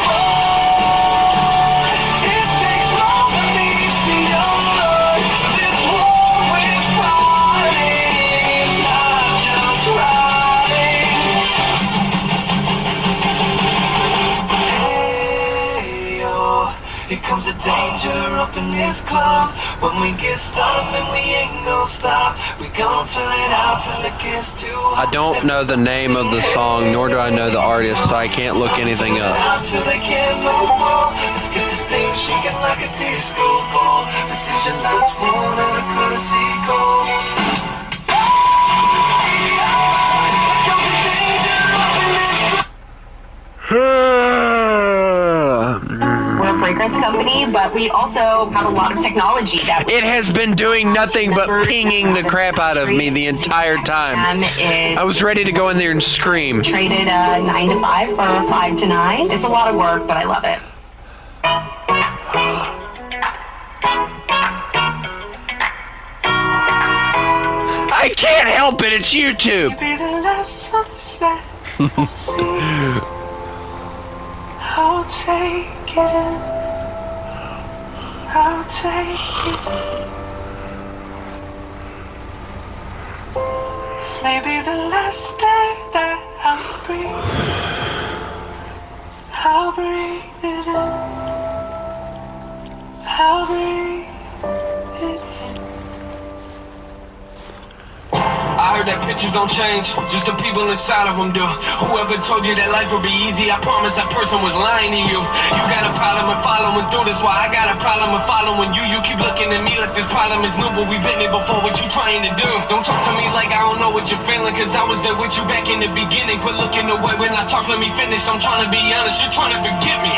fight. It takes more than meets the eye. This war we're fighting is not just riding. Hey, yo, here comes the danger up in this club. When we get started, man, we ain't gonna stop. We gon' turn it out till it gets too hot. I don't know the name of the song, nor do I know the artist, so I can't look anything up. Till they can't no more. Let's get this thing shaking like a disco ball. This is your last one and the courtesy call. We're a fragrance company, but we also have a lot of technology that It has been doing nothing but pinging the crap out of me the entire time. I was ready to go in there and scream. Traded 9 to 5 for 5 to 9. It's a lot of work, but I love it. I can't help it, it's YouTube. Be the last sunset I see. I'll take it in. I'll take it in. This may be the last day that I'll breathe. I'll breathe it in. I'll breathe it in. I heard that pictures don't change, just the people inside of them do. Whoever told you that life would be easy, I promise that person was lying to you. You got a problem with following through, that's why I got a problem with following you. You keep looking at me like this problem is new, but we've been there before. What you trying to do? Don't talk to me like I don't know what you're feeling, cause I was there with you back in the beginning. Quit looking away when I talk, let me finish. I'm trying to be honest, you're trying to forget me.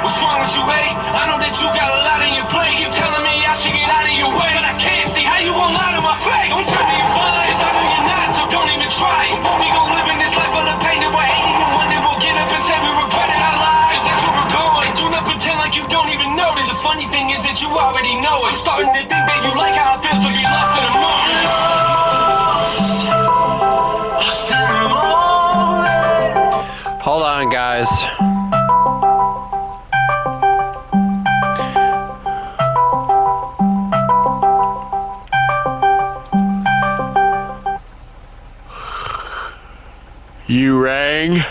What's wrong with you, hey? I know that you got a lot on your plate. Keep telling me I should get out of your way, but I can't see how you won't lie to my face. Don't tell me you're fine, cause I know you're not, so don't even try. We gon' live in this life full of pain that we're hating, and one day we'll get up and say we regretted our lives. That's where we're going. Do not pretend like you don't even notice. The funny thing is that you already know it. I'm starting to think that you like how it feels to be lost in the moment. Lost in the moment. Hold on, guys. You rang?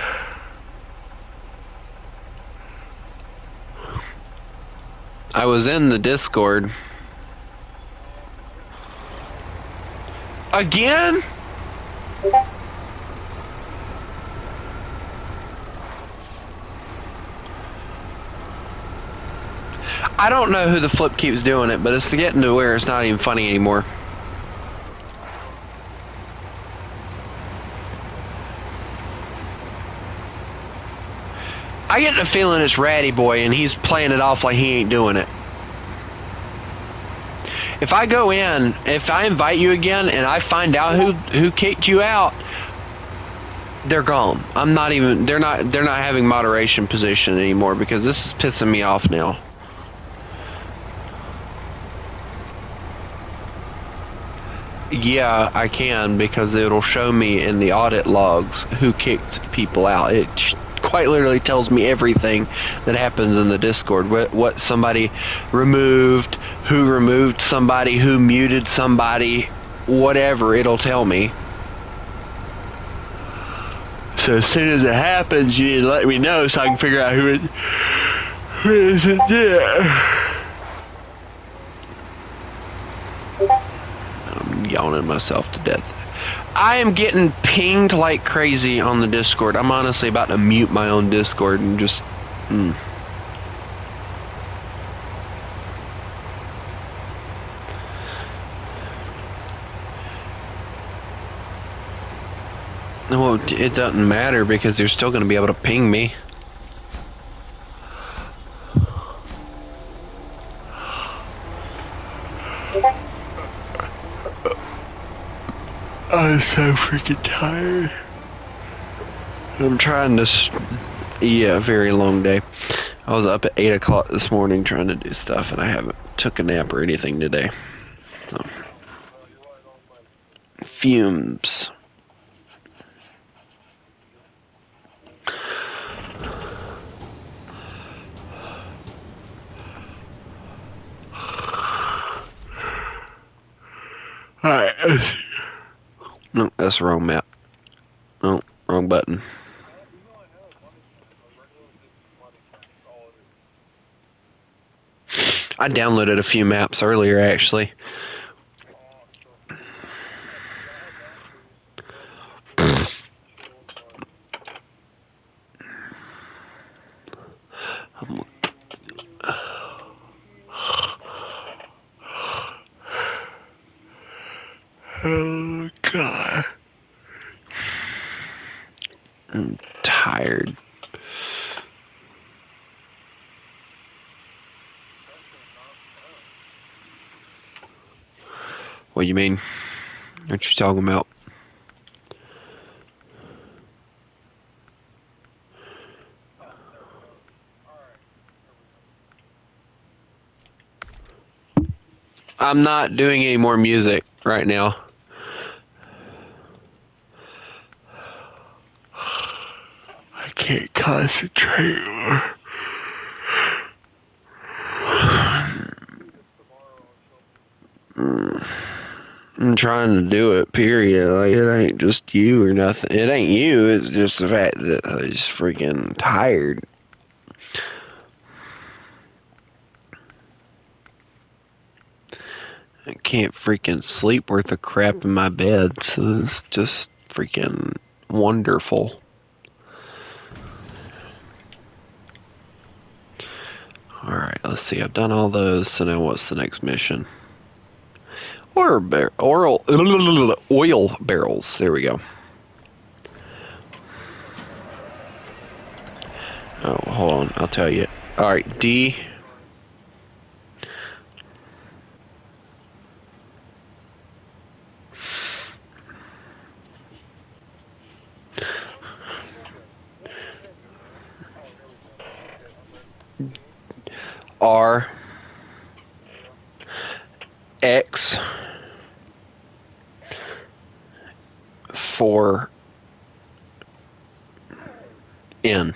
I was in the Discord. Again? I don't know who the flip keeps doing it, but it's getting to where it's not even funny anymore. I get the feeling it's Ratty Boy and he's playing it off like he ain't doing it. If I go in, if I invite you again and I find out who kicked you out, they're gone. I'm not even they're not having moderation position anymore because this is pissing me off now. Yeah, I can because it'll show me in the audit logs who kicked people out. It quite literally tells me everything that happens in the Discord. What somebody removed, who removed somebody, who muted somebody, whatever, it'll tell me. So as soon as it happens, you need to let me know so I can figure out who it is. I'm yawning myself to death. I am getting pinged like crazy on the Discord. I'm honestly about to mute my own Discord and just... Well, it doesn't matter because you're still going to be able to ping me. I'm so freaking tired. I'm trying to... Yeah, very long day. I was up at 8 o'clock this morning trying to do stuff, and I haven't took a nap or anything today. So. Fumes. Alright. No, that's the wrong map. No, wrong button. I downloaded a few maps earlier, actually. Oh, God. I'm tired. What do you mean? What you talking about? I'm not doing any more music right now. I can't concentrate. I'm trying to do it, period. Like, it ain't just you or nothing. It ain't you, it's just the fact that I'm just freaking tired. I can't freaking sleep worth a crap in my bed, so it's just freaking wonderful. Alright, let's see. I've done all those, so now what's the next mission? Oil barrels. There we go. Oh, hold on. I'll tell you. Alright, D. R. X. 4. N.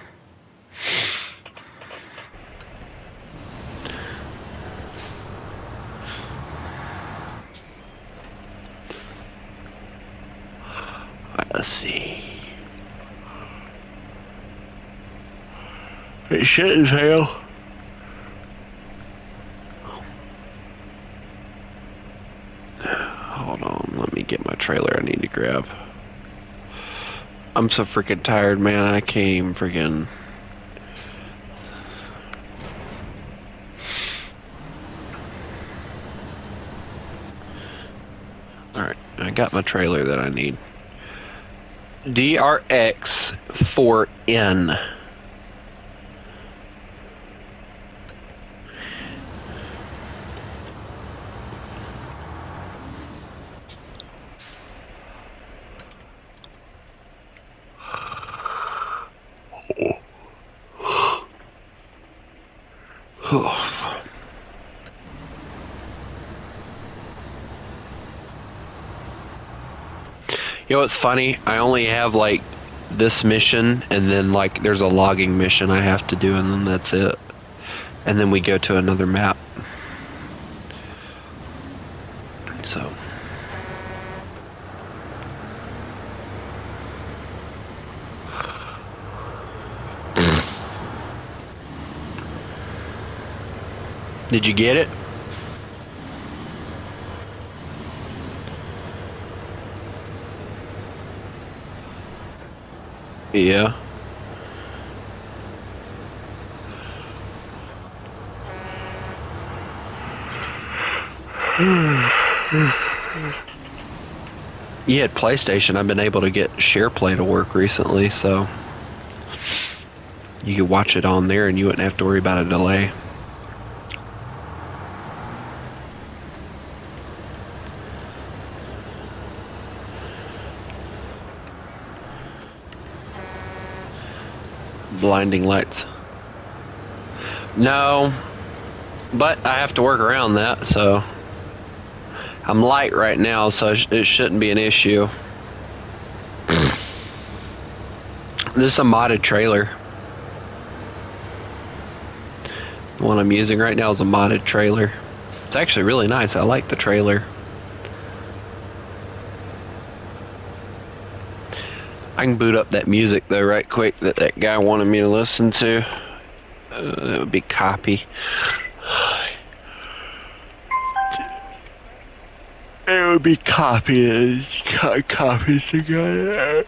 Let's see. It shit as hell. Hold on, let me get my trailer I need to grab. I'm so freaking tired, man. I can't even freaking... Alright, I got my trailer that I need. DRX4N. You know what's funny? I only have like this mission, and then like there's a logging mission I have to do, and then that's it. And then we go to another map. So. Did you get it? Yeah. You had PlayStation. I've been able to get SharePlay to work recently, so you could watch it on there and you wouldn't have to worry about a delay. Blinding lights. No, but I have to work around that, so I'm light right now, so it shouldn't be an issue. This is a modded trailer. The one I'm using right now is a modded trailer. It's actually really nice. I like the trailer. I can boot up that music though right quick that guy wanted me to listen to. That would be copy. It would be copy. Copies together.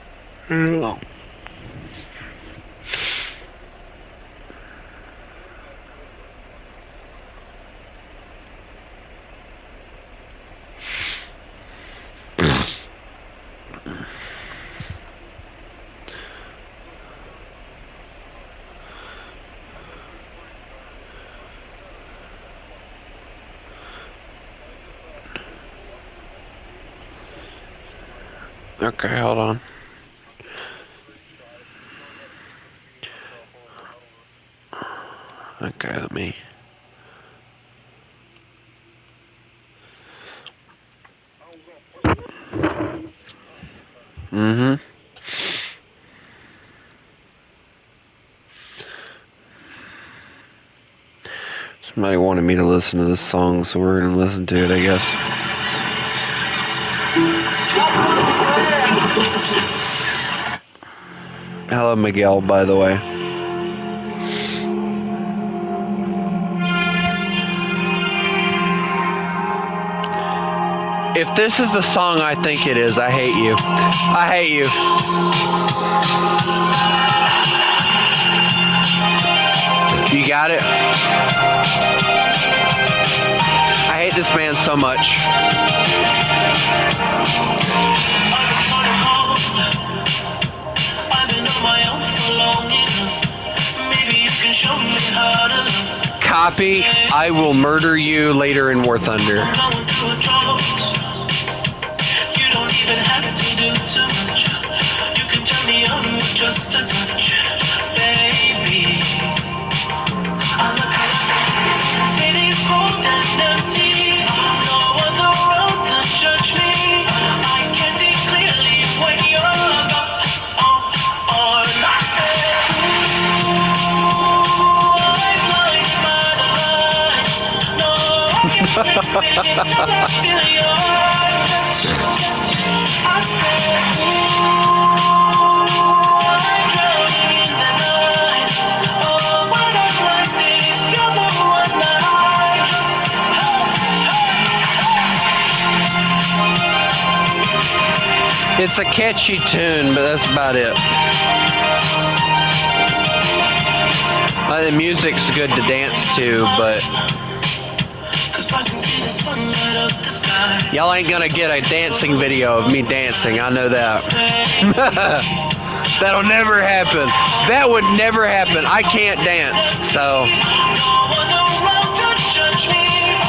Okay, hold on. Okay, let me. Somebody wanted me to listen to this song, so we're gonna listen to it, I guess. Hello, Miguel, by the way. If this is the song I think it is, I hate you. I hate you. You got it? I hate this man so much. Copy, I will murder you later in War Thunder. You don't even have to do too much. You can turn me on with just a touch, baby. I look at the city's cold and empty. No one's around to judge me. I can see clearly when you're gone. And I said, ooh, I'm blinded by the lights. No, I can't sleep until I feel your touch. I said, ooh, I'm drowning in the night. Oh, when I'm like this, you're the one that I just. It's a catchy tune, but that's about it. The music's good to dance to, but y'all ain't gonna get a dancing video of me dancing, I know that. That'll never happen. That would never happen. I can't dance, so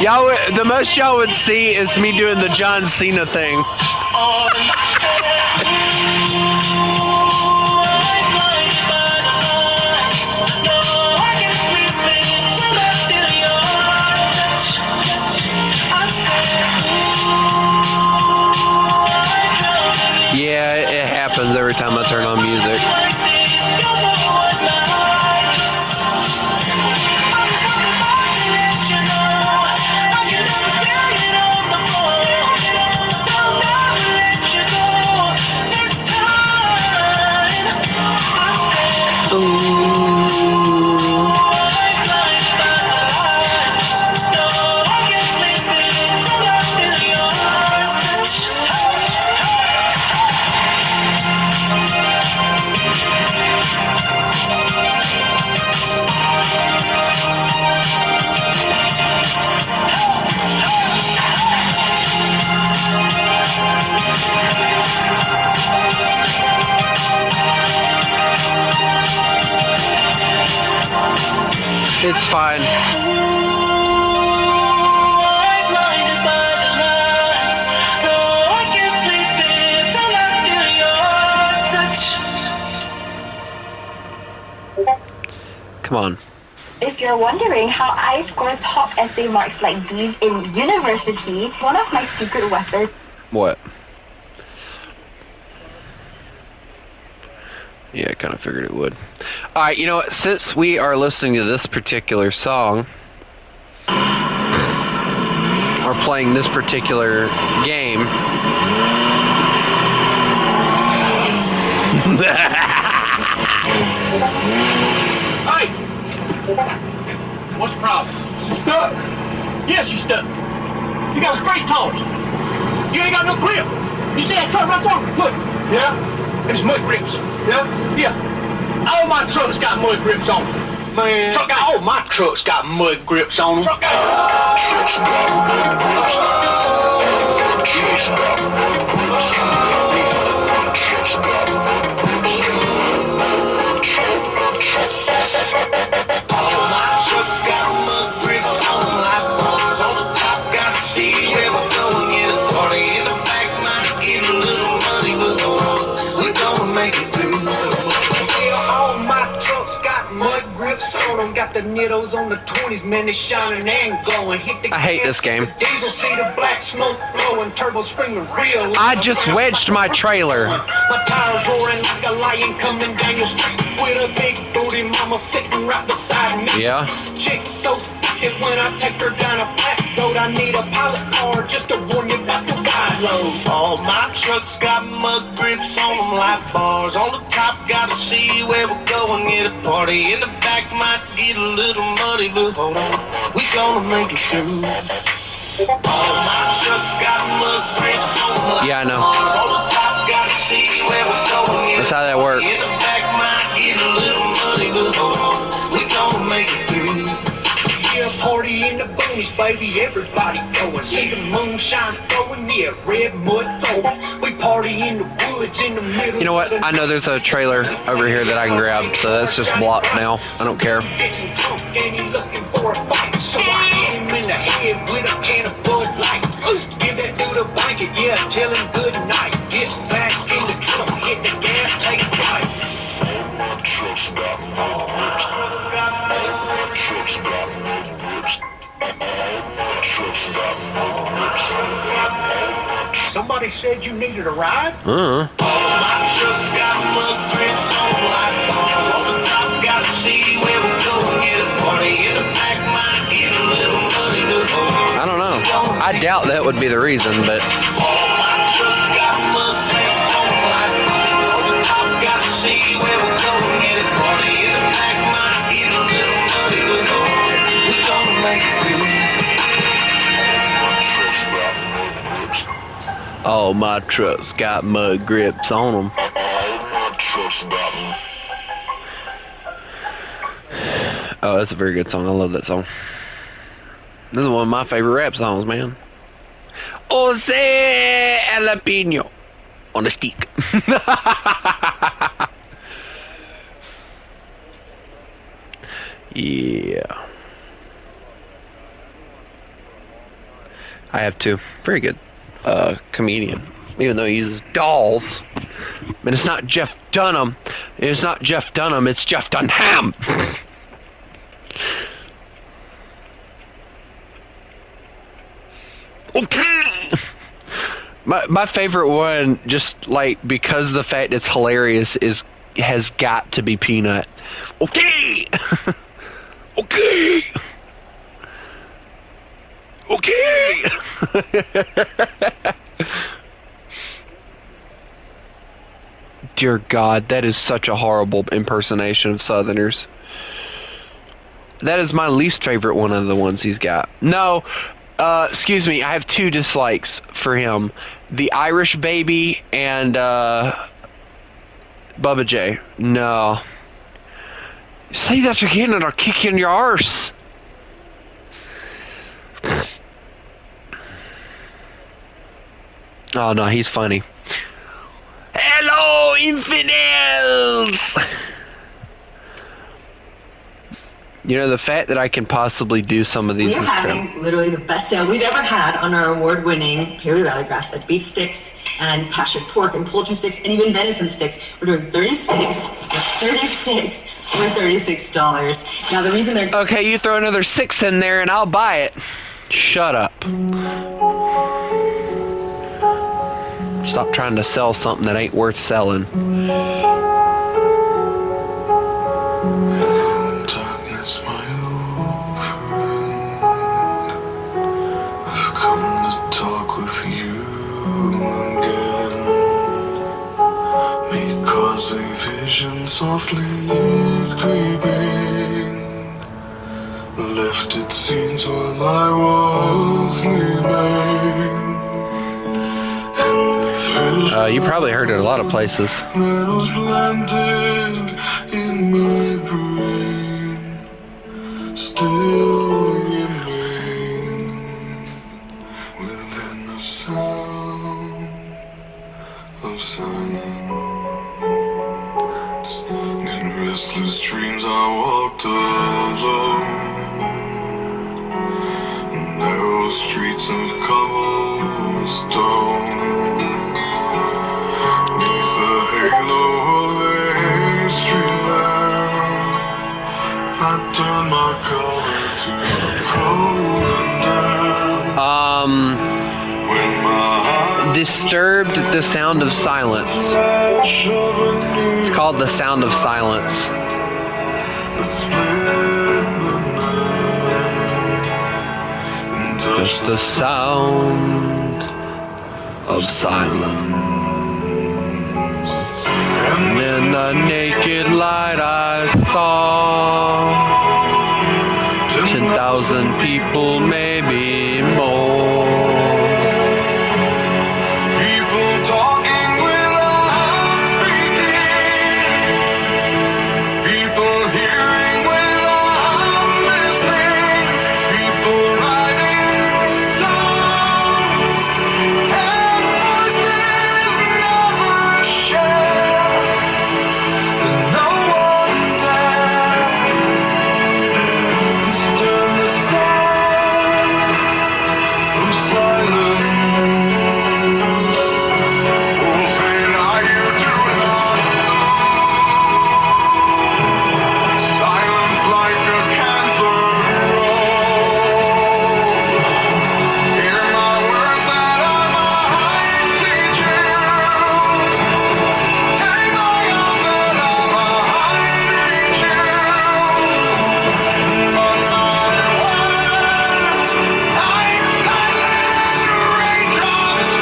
y'all, the most y'all would see is me doing the John Cena thing. Yeah, it happens every time I turn on music. It's fine. Come on. If you're wondering how I score top essay marks like these in university, one of my secret weapons... What? Yeah, I kind of figured it would. Alright, you know what? Since we are listening to this particular song, or playing this particular game... Hey! What's the problem? She's stuck. Yes, she's stuck. You got straight tones. You ain't got no grip. You see that truck right there? Look. Yeah? It's mud grips. Yeah? Yeah. All my trucks got mud grips on them. Man. All my trucks got mud grips on them. Got the needles on the 20s, man, they shining and glowing. Hit the I hate this game. Diesel, see the black smoke blowing, turbo screaming real. I just wedged my trailer. My tires roaring like a lion coming down your street with a big booty mama sitting right beside me. Yeah. Chick so f***ing when I take her down a back road, I need a pilot car just to warn you about the ride load. All my trucks got mud grips on them, light bars on the top. Gotta see where we're going. Get a party in the back, might get a little muddy, but hold on, we gonna make it through. All my trucks got mud grips on them. Yeah, I know. On the top, gotta see where we're going. That's how that works. In the back, might get a little muddy, but hold on, we gonna make it through. Yeah, party in the boonies, baby, everybody going. See the moonshine throwing, yeah, red mud throwing. We party in the woods in the middle. You know what? I know there's a trailer over here that I can grab, so that's just blocked now. I don't care. Getting drunk and he looking for a fight, so I hit him in the head with a can of Bud Light. Give that dude a blanket, yeah, tell him good night. Get back in the truck, hit the gas, take a ride. Somebody said you needed a ride? Uh-huh. I don't know. I doubt that would be the reason, but... All my trucks got mud grips on them. Oh, that's a very good song. I love that song. This is one of my favorite rap songs, man. Jose Jalapeno on a stick. Yeah. I have two. Very good. Comedian, even though he uses dolls. And it's not Jeff Dunham. It's not Jeff Dunham. It's Jeff Dunham. Okay. My favorite one, just like because of the fact it's hilarious, has got to be Peanut. Okay. Okay. Okay. Dear God, that is such a horrible impersonation of Southerners. That is my least favorite one of the ones he's got. No, excuse me, I have two dislikes for him. The Irish Baby and Bubba J. No. Say that again and I'll kick you in your arse. Oh no, he's funny. Hello, infidels! You know, the fact that I can possibly do some of these We're is having literally the best sale we've ever had on our award-winning Perry Valley grass-fed beef sticks and pasture pork and poultry sticks and even venison sticks. We're doing 30 sticks for $36. Now the reason they're Okay, you throw another 6 in there and I'll buy it. Shut up. Stop trying to sell something that ain't worth selling. Darkness, my old friend, I've come to talk with you again, because a vision softly creeping left its scenes while I was sleeping. You probably heard it a lot of places. That was planted in my brain still remains within the sound of silence. In restless dreams I walked alone, narrow streets of cobblestone. Halo of a street lamp, I turn my collar to the cold and damp. When my Disturbed the Sound of Silence. It's called The Sound of Silence. Just the sound of silence. And in the naked light I saw 10,000 people, maybe more. people talking without speaking, people hearing without listening, people writing songs, and voices never shared, and no one dared disturb the sound of silence. Fools say now you do not know. Silence like a cancer grows. Hear my words that I might teach you. Take my arms that I might reach you. But my words like silent raindrops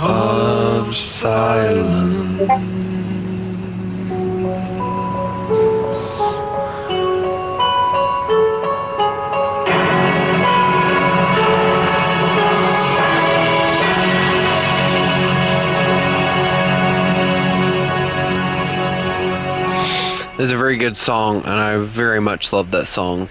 Of silence. It's a very good song, and I very much love that song.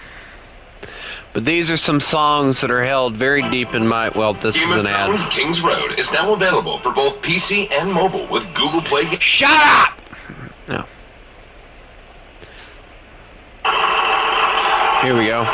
But these are some songs that are held very deep in my... Well, this Game is of an ad. Thrones King's Road is now available for both PC and mobile with Google Play. Shut up! No. Here we go.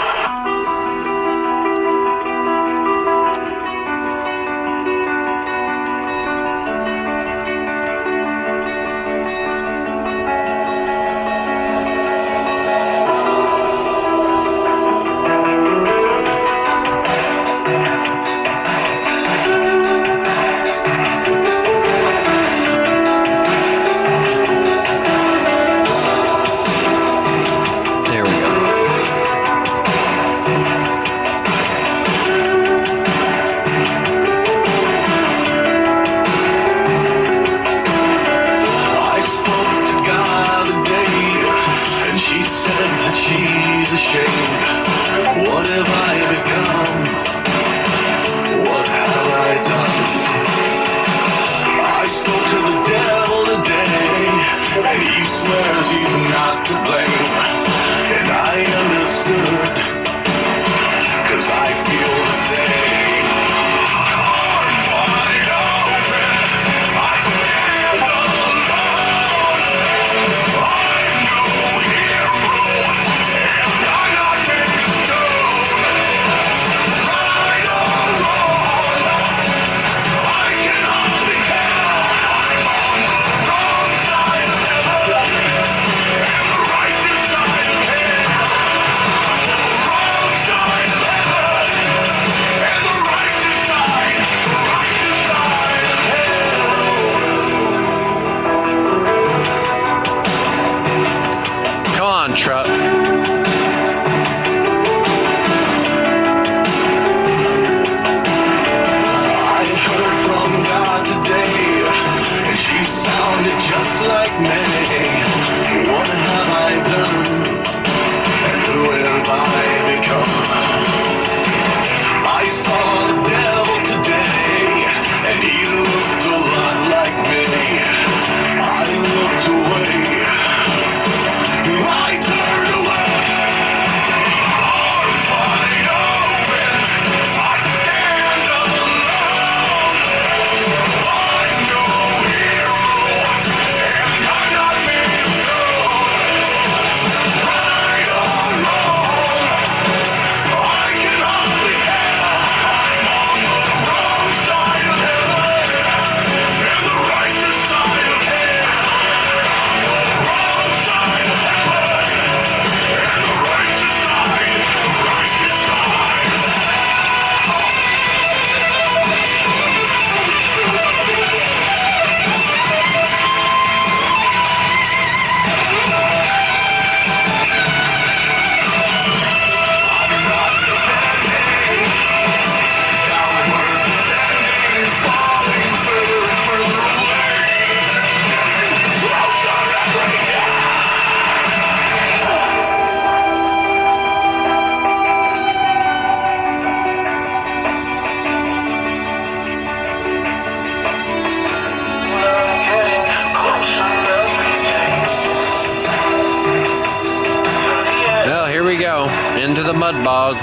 mud bog.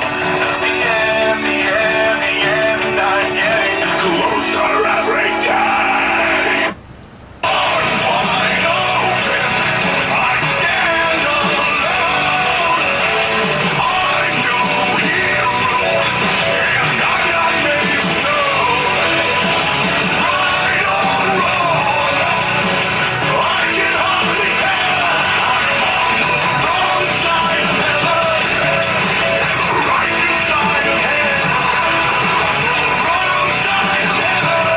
Closer every day. On wide open, I stand alone. I'm no hero, and I'm not made so. Right or wrong, I can hardly tell. I'm on the wrong side of heaven, and the righteous side of hell. Wrong side of heaven,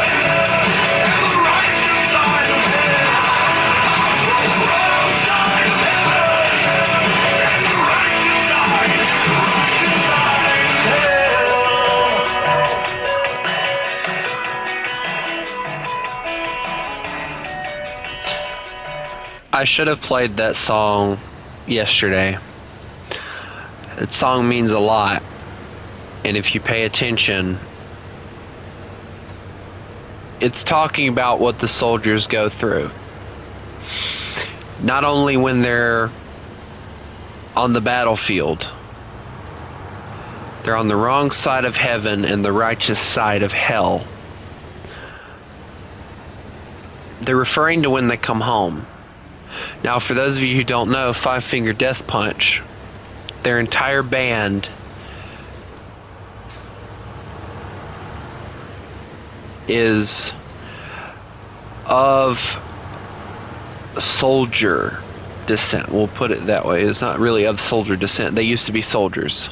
and the righteous side of hell. Wrong side of heaven, and the righteous side of hell. I should have played that song yesterday. That song means a lot. And if you pay attention, it's talking about what the soldiers go through. Not only when they're on the battlefield, they're on the wrong side of heaven and the righteous side of hell. They're referring to when they come home. Now, for those of you who don't know, Five Finger Death Punch, their entire band is of soldier descent. We'll put it that way. It's not really of soldier descent. They used to be soldiers.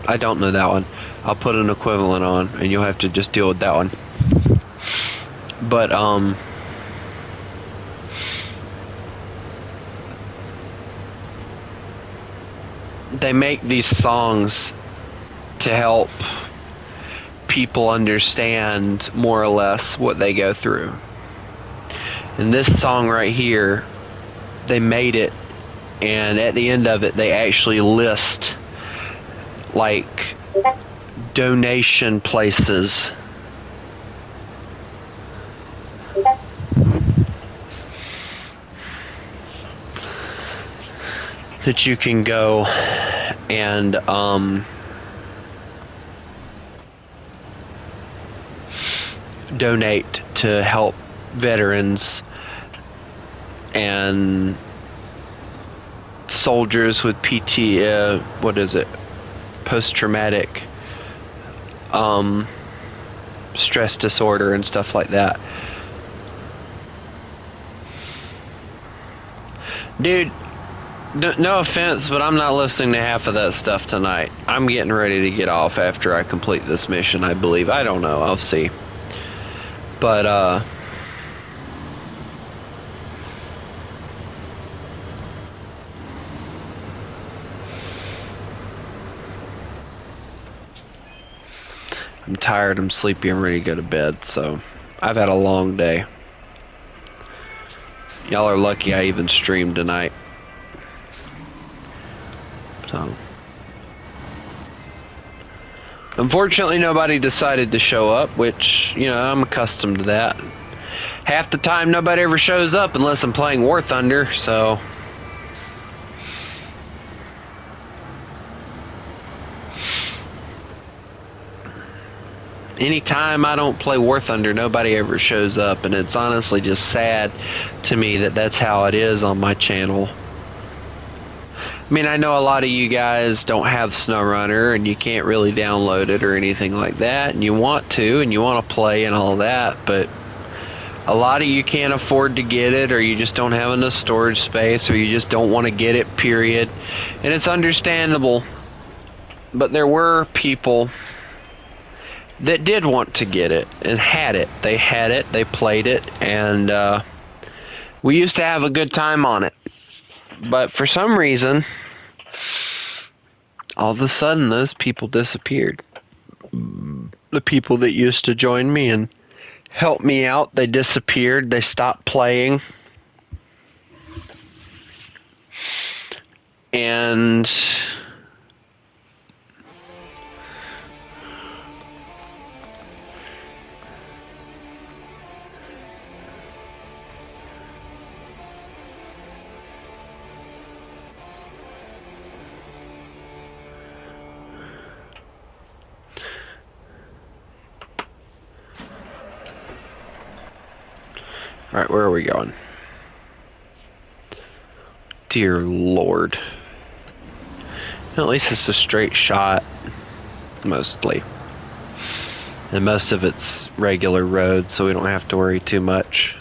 I don't know that one. I'll put an equivalent on, and you'll have to just deal with that one. But, they make these songs to help people understand more or less what they go through. And this song right here, they made it, and at the end of it, they actually list like donation places that you can go and donate to help veterans and soldiers with post-traumatic stress disorder and stuff like that. Dude, no offense, but I'm not listening to half of that stuff tonight. I'm getting ready to get off after I complete this mission, I believe. I don't know. I'll see. But, I'm tired, I'm sleepy, I'm ready to go to bed, so I've had a long day. Y'all are lucky I even streamed tonight. So, unfortunately, nobody decided to show up, which, you know, I'm accustomed to that. Half the time, nobody ever shows up unless I'm playing War Thunder, so. Anytime I don't play War Thunder, nobody ever shows up, and it's honestly just sad to me that that's how it is on my channel. I mean, I know a lot of you guys don't have SnowRunner, and you can't really download it or anything like that, and you want to, and you want to play and all that, but a lot of you can't afford to get it, or you just don't have enough storage space, or you just don't want to get it, period. And it's understandable, but there were people that did want to get it and had it. They had it, they played it, and we used to have a good time on it. But for some reason, all of a sudden, those people disappeared. The people that used to join me and help me out, they disappeared. They stopped playing. And Right, where are we going? Dear Lord. At least it's a straight shot, mostly. And most of it's regular road, so we don't have to worry too much.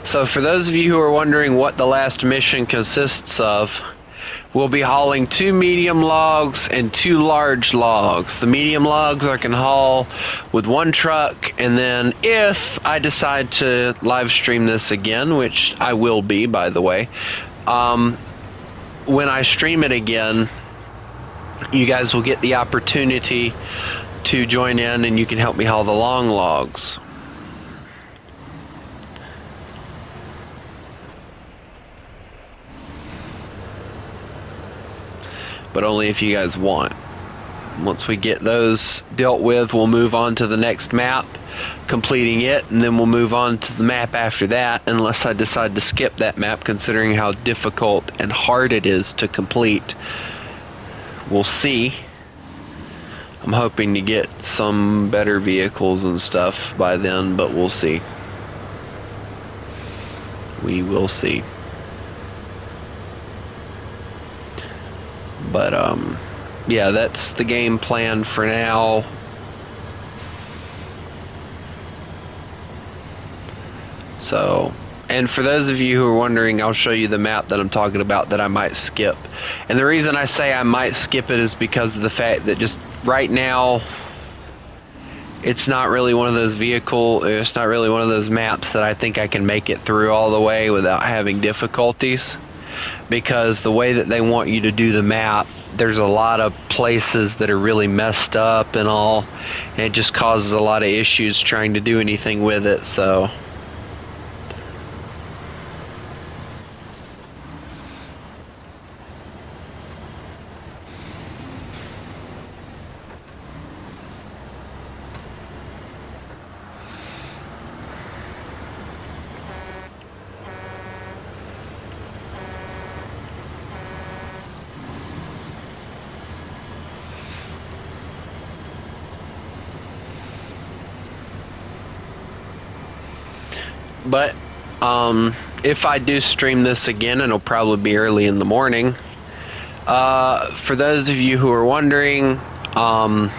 So for those of you who are wondering what the last mission consists of, we'll be hauling 2 medium logs and 2 large logs. The medium logs I can haul with 1 truck, and then if I decide to live stream this again, which I will be, by the way, when I stream it again, you guys will get the opportunity to join in and you can help me haul the long logs. But only if you guys want. Once we get those dealt with, we'll move on to the next map, completing it, and then we'll move on to the map after that, unless I decide to skip that map, considering how difficult and hard it is to complete. We'll see. I'm hoping to get some better vehicles and stuff by then, but we'll see. We will see. But, yeah, that's the game plan for now. So, and for those of you who are wondering, I'll show you the map that I'm talking about that I might skip. And the reason I say I might skip it is because of the fact that just right now, it's not really one of those it's not really one of those maps that I think I can make it through all the way without having difficulties. Because the way that they want you to do the map, there's a lot of places that are really messed up and all, and it just causes a lot of issues trying to do anything with it, so. But if I do stream this again, it'll probably be early in the morning. For those of you who are wondering, I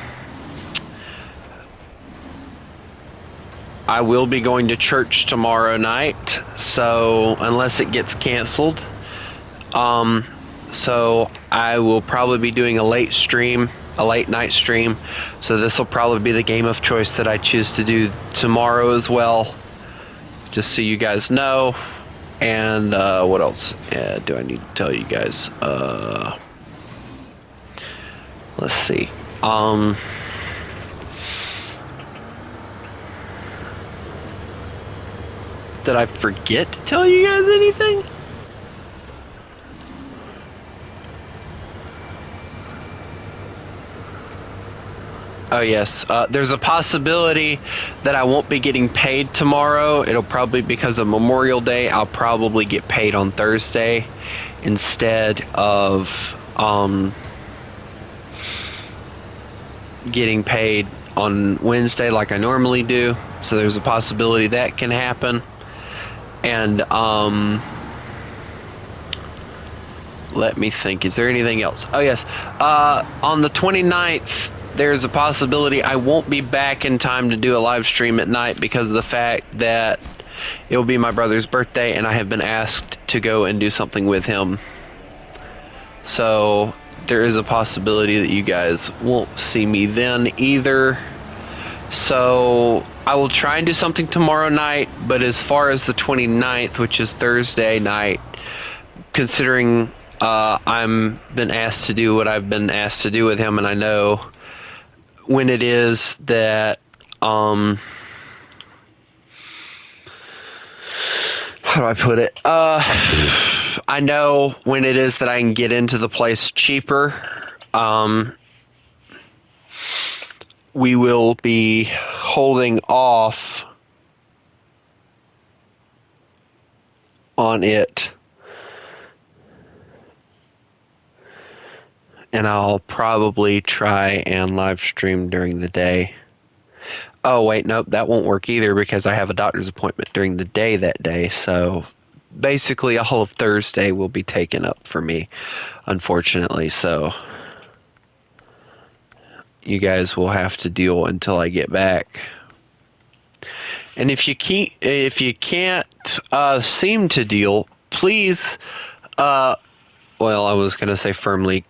will be going to church tomorrow night, so unless it gets canceled. So I will probably be doing a late night stream. So this will probably be the game of choice that I choose to do tomorrow as well. Just so you guys know. And what else do I need to tell you guys? Let's see. Did I forget to tell you guys anything? Oh yes, there's a possibility that I won't be getting paid tomorrow. It'll probably, because of Memorial Day, I'll probably get paid on Thursday instead of getting paid on Wednesday like I normally do. So there's a possibility that can happen. And let me think, is there anything else? Oh yes, on the 29th, there's a possibility I won't be back in time to do a live stream at night because of the fact that it will be my brother's birthday and I have been asked to go and do something with him. So there is a possibility that you guys won't see me then either. So I will try and do something tomorrow night, but as far as the 29th, which is Thursday night, considering I'm been asked to do what I've been asked to do with him, and I know when it is that how do I put it? I know when it is that I can get into the place cheaper. We will be holding off on it. And I'll probably try and live stream during the day. Oh, wait, nope, that won't work either because I have a doctor's appointment during the day that day. So basically, all of Thursday will be taken up for me, unfortunately. So you guys will have to deal until I get back. And if you can't seem to deal, please, well, I was going to say firmly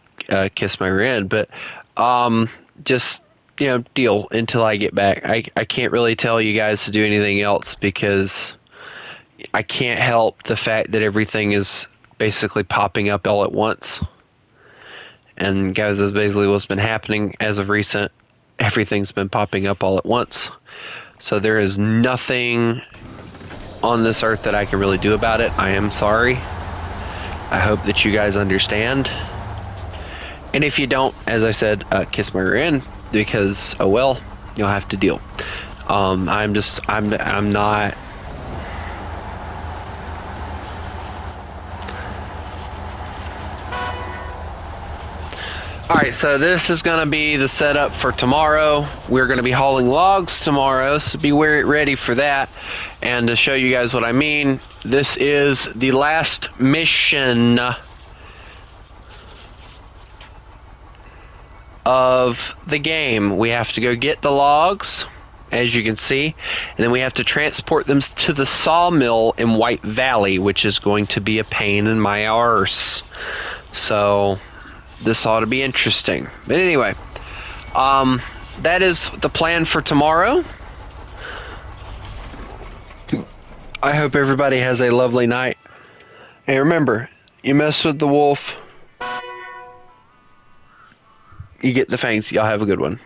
kiss my rear end, but just, deal until I get back. I can't really tell you guys to do anything else because I can't help the fact that everything is basically popping up all at once. And guys, that's basically what's been happening as of recent. Everything's been popping up all at once. So there is nothing on this earth that I can really do about it. I am sorry. I hope that you guys understand. And if you don't, as I said, kiss my rear end because, oh well, you'll have to deal. I'm not. Alright, so this is going to be the setup for tomorrow. We're going to be hauling logs tomorrow, so be ready for that. And to show you guys what I mean, this is the last mission of the game. We have to go get the logs, as you can see, and then we have to transport them to the sawmill in White Valley, which is going to be a pain in my arse. So this ought to be interesting. But anyway, that is the plan for tomorrow. I hope everybody has a lovely night. And remember, you mess with the wolf, you get the fangs. Y'all have a good one.